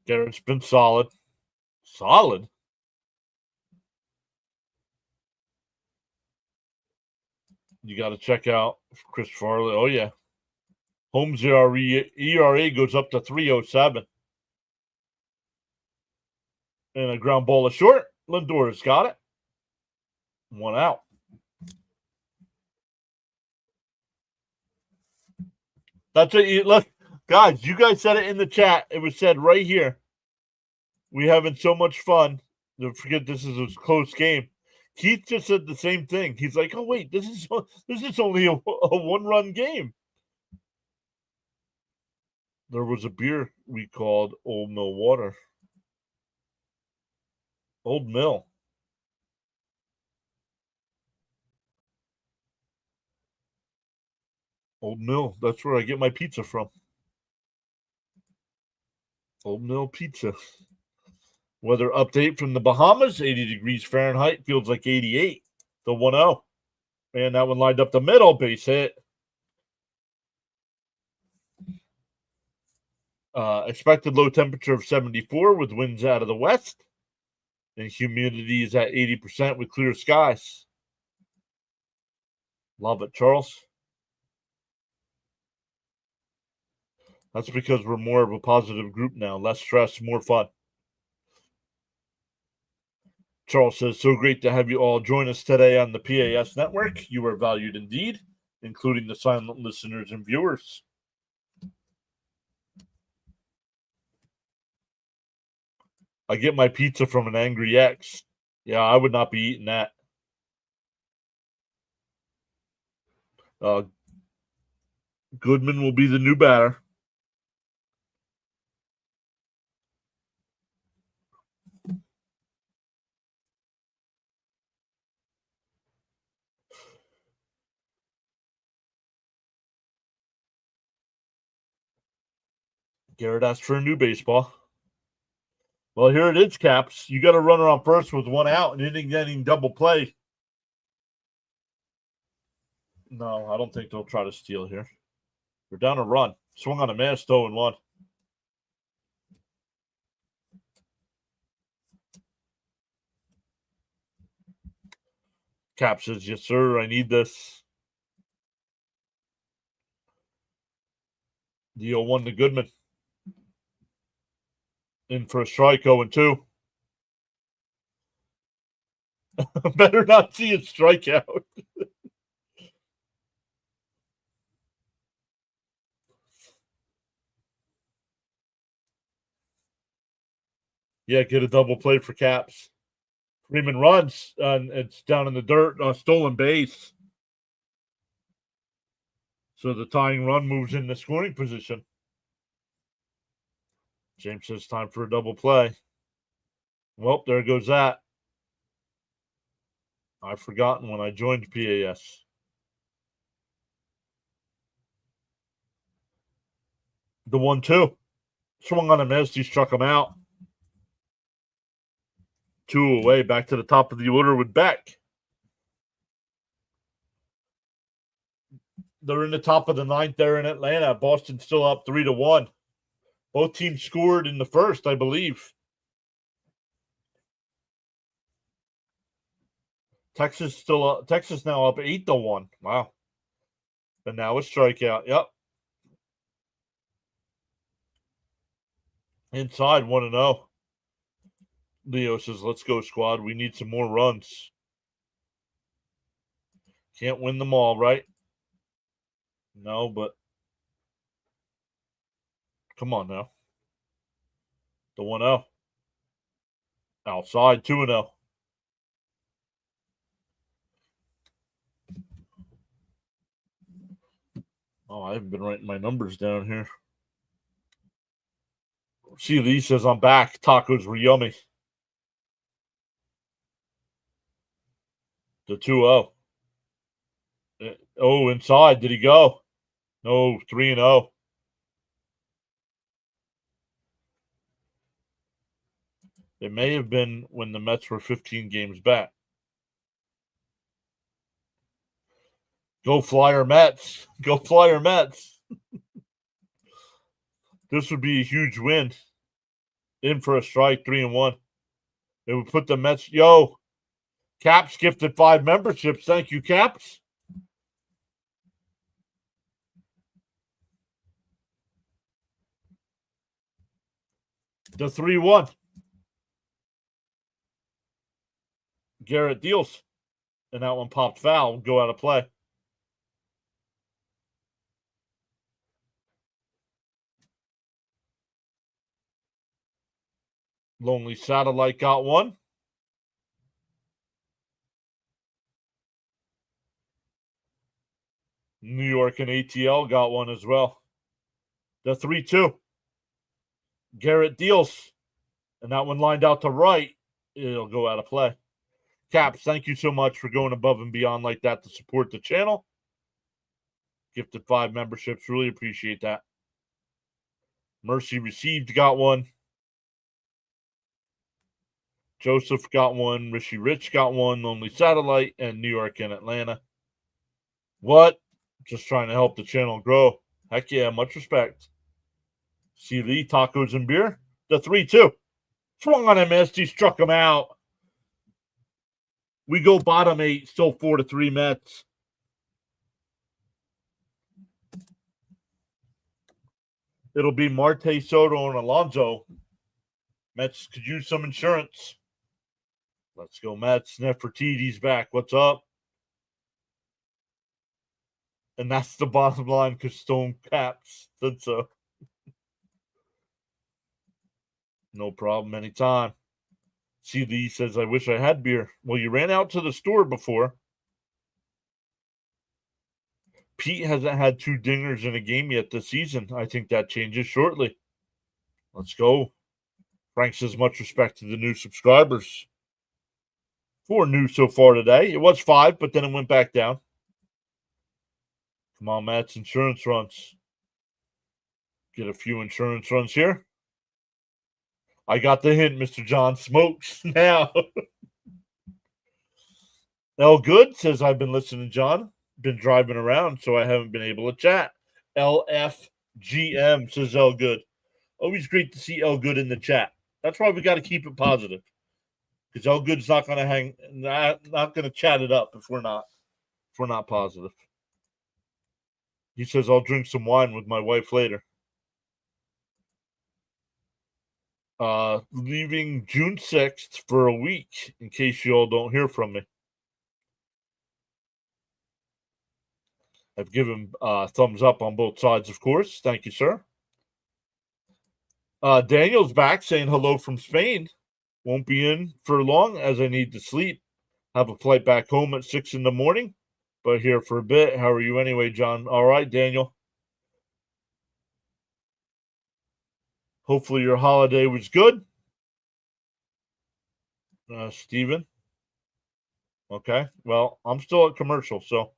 Garrett's been solid. Solid? You got to check out Chris Farley. Oh, yeah. Holmes' ERA goes up to 3.07. And a ground ball is short. Lindor's got it. 1 out. That's what you look, guys. You guys said it in the chat. It was said right here. We having so much fun. Don't forget this is a close game. Keith just said the same thing. He's like, "Oh wait, this is only a 1-run game." There was a beer we called Old Mill Water. Old Mill. Old Mill. That's where I get my pizza from. Old Mill Pizza. Weather update from the Bahamas. 80 degrees Fahrenheit. Feels like 88. The 1-0. And that one lined up the middle. Base hit. Expected low temperature of 74 with winds out of the west. And humidity is at 80% with clear skies. Love it, Charles. That's because we're more of a positive group now. Less stress, more fun. Charles says, so great to have you all join us today on the PAS network. You are valued indeed, including the silent listeners and viewers. I get my pizza from an Angry X. Yeah, I would not be eating that. Goodman will be the new batter. Garrett asked for a new baseball. Well, here it is, Caps. You got a runner on first with one out and inning double play. No, I don't think they'll try to steal here. They're down a run. Swung on a miss, 0-1. Cap says, yes, sir, I need this. The 0-1 to Goodman. In for a strike, 0-2. Better not see a strikeout. Yeah, get a double play for Caps. Freeman runs, and it's down in the dirt, stolen base. So the tying run moves in the scoring position. James says time for a double play. Well, there goes that. I've forgotten when I joined PAS. The 1-2. Swung on a miss. He struck him out. 2 away. Back to the top of the order with Beck. They're in the top of the ninth there in Atlanta. Boston's still up 3-1. Both teams scored in the first, I believe. Texas now up 8-1. Wow. And now a strikeout. Yep. Inside 1-0. Leo says, let's go, squad. We need some more runs. Can't win them all, right? No, but come on now. The 1-0. Outside 2-0. Oh, I haven't been writing my numbers down here. See, Lee says, I'm back. Tacos were yummy. The 2-0. Oh, inside. Did he go? No, 3-0. It may have been when the Mets were 15 games back. Go Flyer Mets. Go Flyer Mets. This would be a huge win. In for a strike, 3-1. It would put the Mets. Yo, Caps gifted 5 memberships. Thank you, Caps. The 3-1. Garrett deals. And that one popped foul. Go out of play. Lonely Satellite got one. New York and ATL got one as well. The 3-2. Garrett deals. And that one lined out to right. it'll go out of play. Caps, thank you so much for going above and beyond like that to support the channel. Gifted 5 memberships. Really appreciate that. Mercy received, got one. Joseph got one. Rishi Rich got one. Lonely Satellite and New York and Atlanta. What? Just trying to help the channel grow. Heck yeah, much respect. C. Lee, tacos and beer. The 3-2. Swung on him, missed. He struck him out. We go bottom 8, still 4-3 Mets. It'll be Marte, Soto, and Alonso. Mets could use some insurance. Let's go, Mets. Nefertiti's back. What's up? And that's the bottom line because Stone Caps said so. No problem, anytime. C. Lee says, I wish I had beer. Well, you ran out to the store before. Pete hasn't had 2 dingers in a game yet this season. I think that changes shortly. Let's go. Frank says, much respect to the new subscribers. 4 new so far today. It was 5, but then it went back down. Come on, Matt's insurance runs. Get a few insurance runs here. I got the hint, Mr. John Smokes. Now. L Good says, I've been listening, John. Been driving around, so I haven't been able to chat. LFGM says L Good. Always great to see L Good in the chat. That's why we got to keep it positive. Because L Good's not going to not going to chat it up if we're not positive. He says, I'll drink some wine with my wife later. Leaving June 6th for a week, in case you all don't hear from me. I've given thumbs up on both sides, of course. Thank you, sir. Daniel's back saying hello from Spain. Won't be in for long as I need to sleep. Have a flight back home at 6 in the morning, but here for a bit. How are you anyway, John? All right, Daniel. Hopefully your holiday was good. Steven. Okay. Well, I'm still at commercial, so.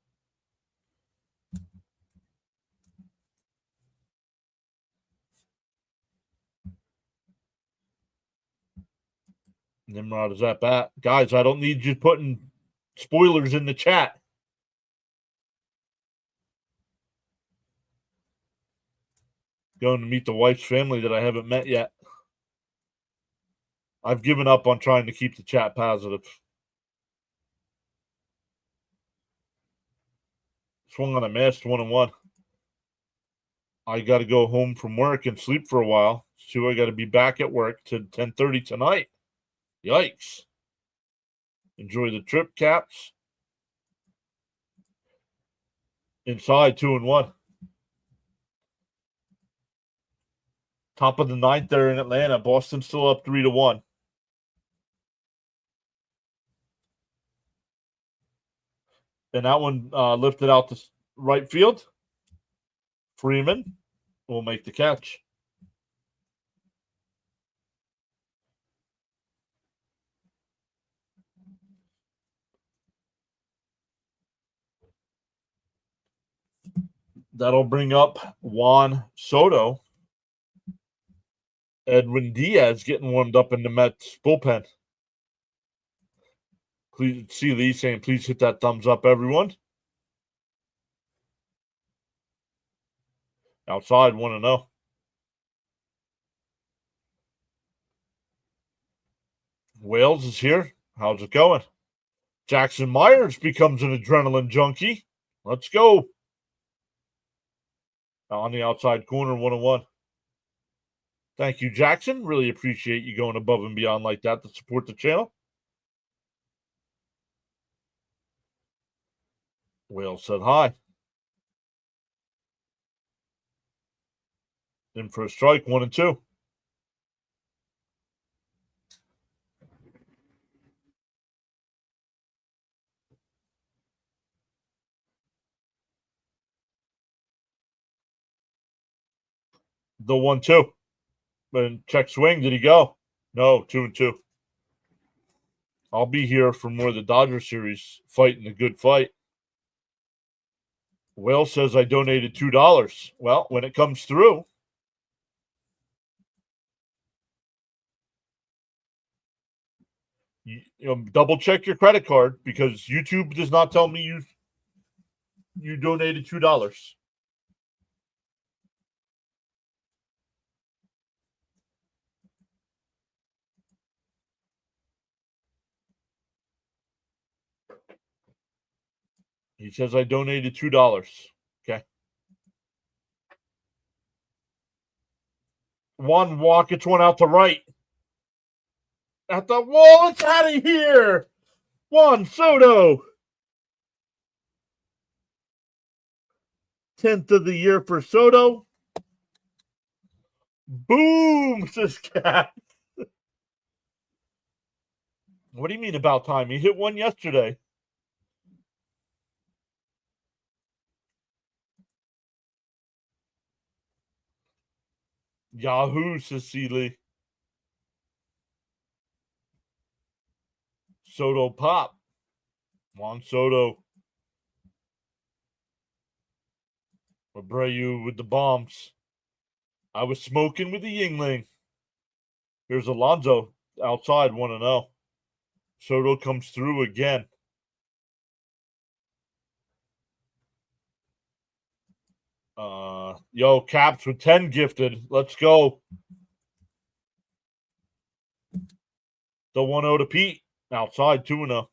Nimrod is at bat. Guys, I don't need you putting spoilers in the chat. Going to meet the wife's family that I haven't met yet. I've given up on trying to keep the chat positive. Swung on a missed 1-1. I got to go home from work and sleep for a while. So I got to be back at work to 10:30 tonight. Yikes. Enjoy the trip, Caps. Inside 2-1. Top of the 9th there in Atlanta. Boston still up 3-1. And that one lifted out to right field. Freeman will make the catch. That'll bring up Juan Soto. Edwin Diaz getting warmed up in the Mets bullpen. Please see Lee saying, please hit that thumbs up, everyone. Outside, 1-0. Wales is here. How's it going? Jackson Myers becomes an adrenaline junkie. Let's go. On the outside corner, 1-1. Thank you, Jackson. Really appreciate you going above and beyond like that to support the channel. Wales said hi. In for a strike, 1-2. The 1-2. And check swing. Did he go? No, 2-2. I'll be here for more of the Dodger series, fighting the good fight. Will says I donated $2. Well, when it comes through, double check your credit card because YouTube does not tell me you donated $2. He says I donated $2. Okay. One walk, it's one out to right. At the wall, it's out of here. Juan Soto. 10th of the year for Soto. Boom, says Cat. What do you mean about time? He hit one yesterday. Yahoo, says Seeley. Soto pop. Juan Soto. Abreu with the bombs. I was smoking with the Yingling. Here's Alonso outside 1-0. Soto comes through again. Caps with 10 gifted. Let's go. The 1-0 to Pete. Outside 2-0.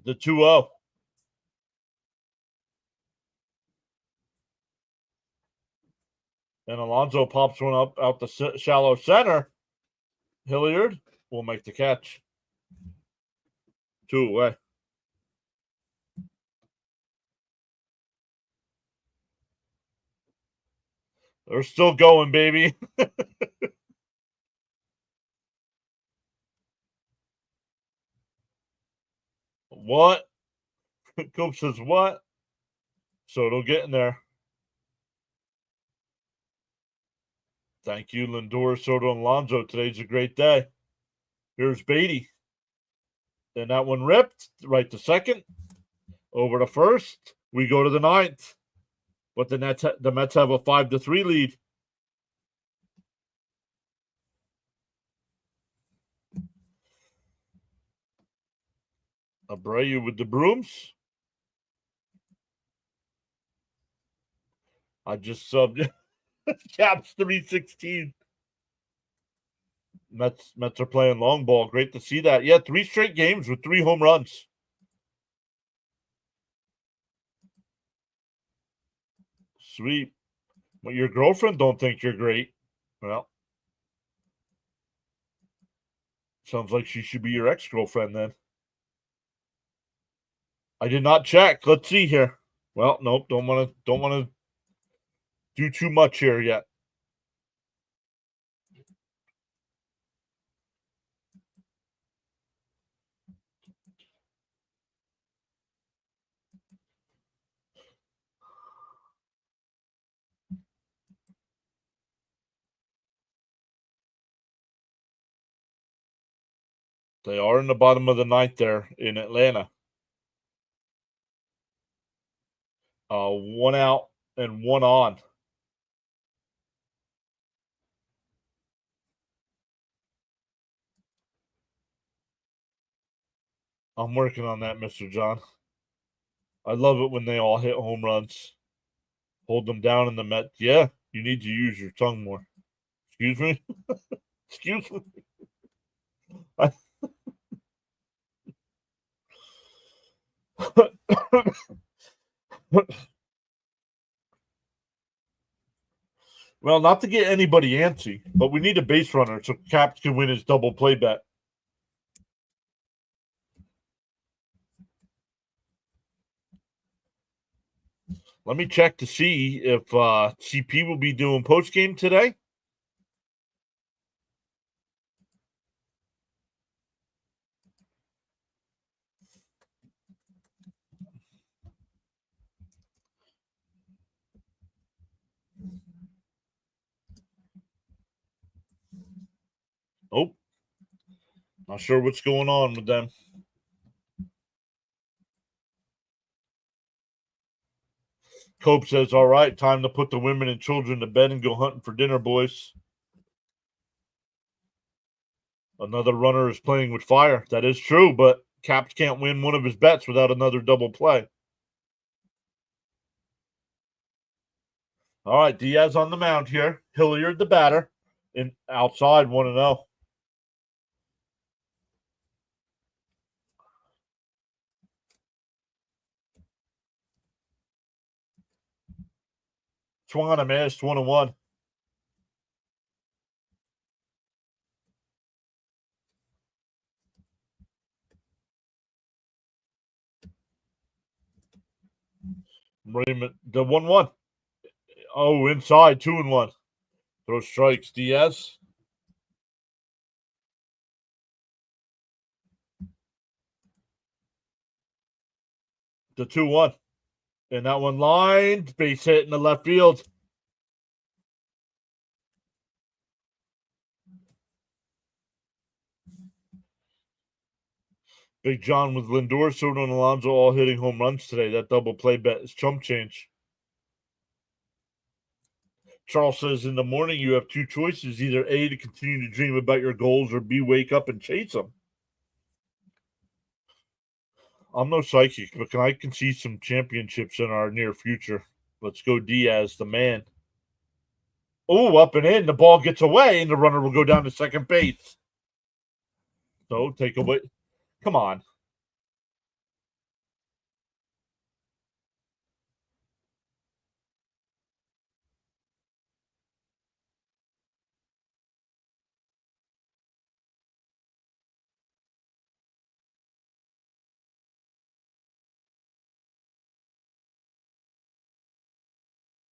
The 2-0. And Alonso pops one up out the shallow center. Hilliard will make the catch. 2 away. They're still going, baby. What? Coop says what? Soto getting there. Thank you, Lindor, Soto, and Alonso. Today's a great day. Here's Beatty. And that one ripped right to second. Over to first. We go to the ninth. But the Mets have a 5-3 lead. Abreu with the brooms. I just subbed Caps 316. Mets are playing long ball. Great to see that. Yeah, 3 straight games with 3 home runs. Sweet. But your girlfriend don't think you're great. Well, sounds like she should be your ex-girlfriend then. I did not check. Let's see here. Well, nope, don't want to do too much here yet. They are in the bottom of the ninth there in Atlanta. 1 out and 1 on. I'm working on that, Mr. John. I love it when they all hit home runs. Hold them down in the Met. Yeah, you need to use your tongue more. Excuse me? Excuse me? Well, not to get anybody antsy, but we need a base runner so Caps can win his double play bet. Let me check to see if CP will be doing post game today. Not sure what's going on with them. Cope says, all right, time to put the women and children to bed and go hunting for dinner, boys. Another runner is playing with fire. That is true, but Caps can't win one of his bets without another double play. All right, Diaz on the mound here. Hilliard, the batter, and outside 1-0. Swung on a miss, 1-1. Raymond, the 1-1. Oh, inside, 2-1. Throw strikes, Diaz. The 2-1. And that one lined, base hit in the left field. Big John with Lindor, Soto, and Alonso all hitting home runs today. That double play bet is chump change. Charles says, in the morning you have two choices. Either A, to continue to dream about your goals, or B, wake up and chase them. I'm no psychic, but I can see some championships in our near future. Let's go Diaz, the man. Oh, up and in. The ball gets away, and the runner will go down to second base. So, take away. Come on.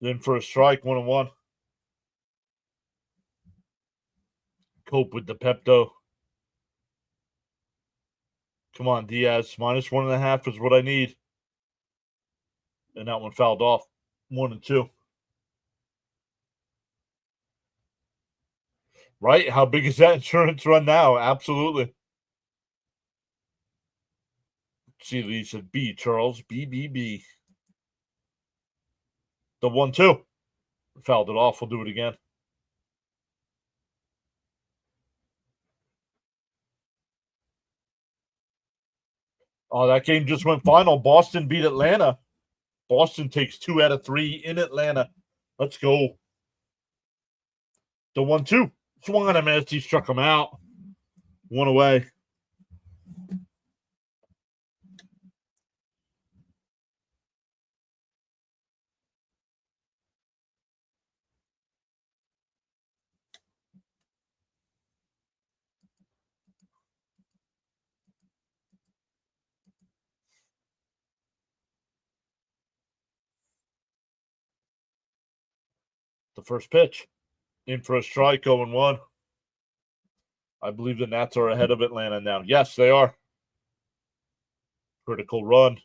Then for a strike, 1-1. Cope with the Pepto. Come on, Diaz. -1.5 is what I need. And that one fouled off. 1-2. Right? How big is that insurance run now? Absolutely. See, Lee said B, Charles. B. The 1-2. Fouled it off. We'll do it again. Oh, that game just went final. Boston beat Atlanta. Boston takes 2 out of 3 in Atlanta. Let's go. The 1-2. Swung on him as he struck him out. 1 away. The first pitch. In for a strike, 0-1. I believe the Nats are ahead of Atlanta now. Yes, they are. Critical run.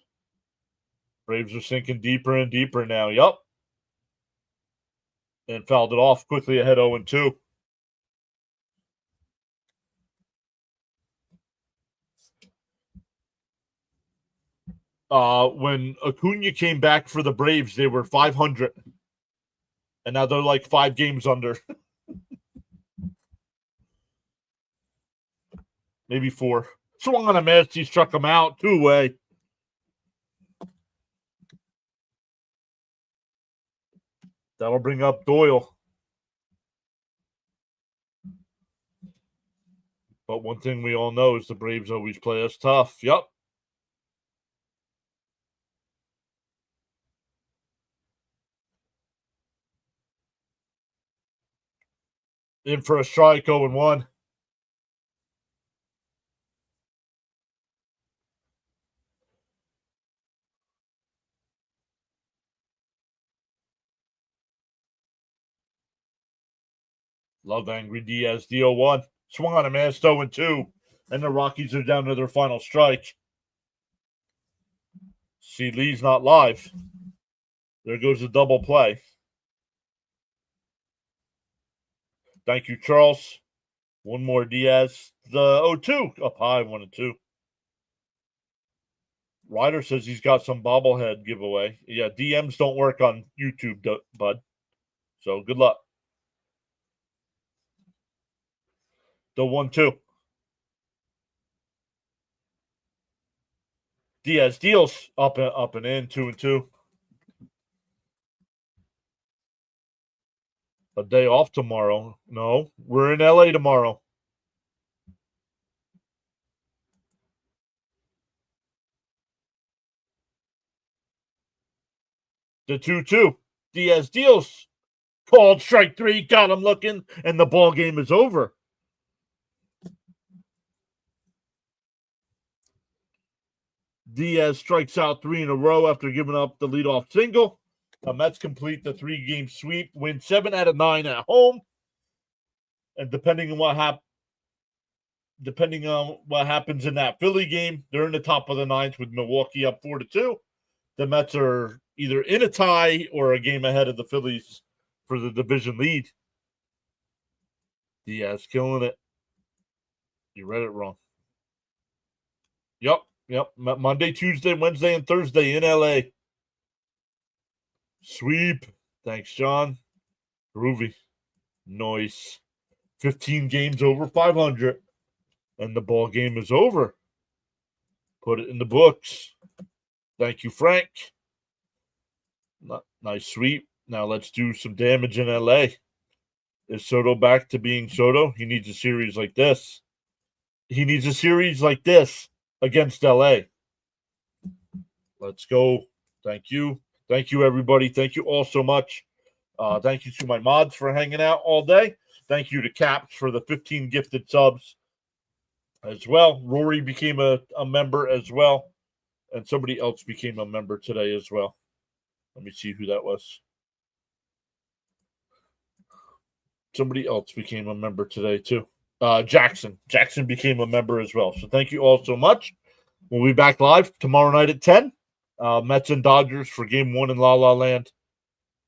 Braves are sinking deeper and deeper now. Yup. And fouled it off quickly ahead 0-2. When Acuna came back for the Braves, they were 500. And now they're like 5 games under. Maybe 4. Swung on a miss. He struck him out. 2 away. That'll bring up Doyle. But one thing we all know is the Braves always play us tough. Yep. In for a strike, 0-1. Love Angry Diaz, the 0-1. Swung on a miss, 0-2. And the Rockies are down to their final strike. See, Lee's not live. There goes the double play. Thank you, Charles. One more Diaz. The 0-2 up high, 1-2. Ryder says he's got some bobblehead giveaway. Yeah, DMs don't work on YouTube, bud. So good luck. The 1-2. Diaz deals up and in, 2-2. A day off tomorrow. No, we're in LA tomorrow. The 2-2. Diaz deals. Called strike 3. Got him looking, and the ball game is over. Diaz strikes out 3 in a row after giving up the leadoff single. The Mets complete the 3-game sweep, win 7 out of 9 at home. And depending on what happens in that Philly game, they're in the top of the ninth with Milwaukee up 4-2. The Mets are either in a tie or a game ahead of the Phillies for the division lead. Diaz killing it. You read it wrong. Yep. Monday, Tuesday, Wednesday, and Thursday in LA. Sweep. Thanks, John. Groovy. Nice. 15 games over 500. And the ball game is over. Put it in the books. Thank you, Frank. Nice sweep. Now let's do some damage in LA. Is Soto back to being Soto? He needs a series like this. He needs a series like this against LA. Let's go. Thank you. Thank you, everybody. Thank you all so much. Thank you to my mods for hanging out all day. Thank you to Caps for the 15 gifted subs as well. Rory became a member as well. And somebody else became a member today as well. Let me see who that was. Somebody else became a member today too. Jackson. Jackson became a member as well. So thank you all so much. We'll be back live tomorrow night at 10. Mets and Dodgers for game 1 in La La Land.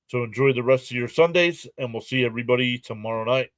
So enjoy the rest of your Sundays, and we'll see everybody tomorrow night.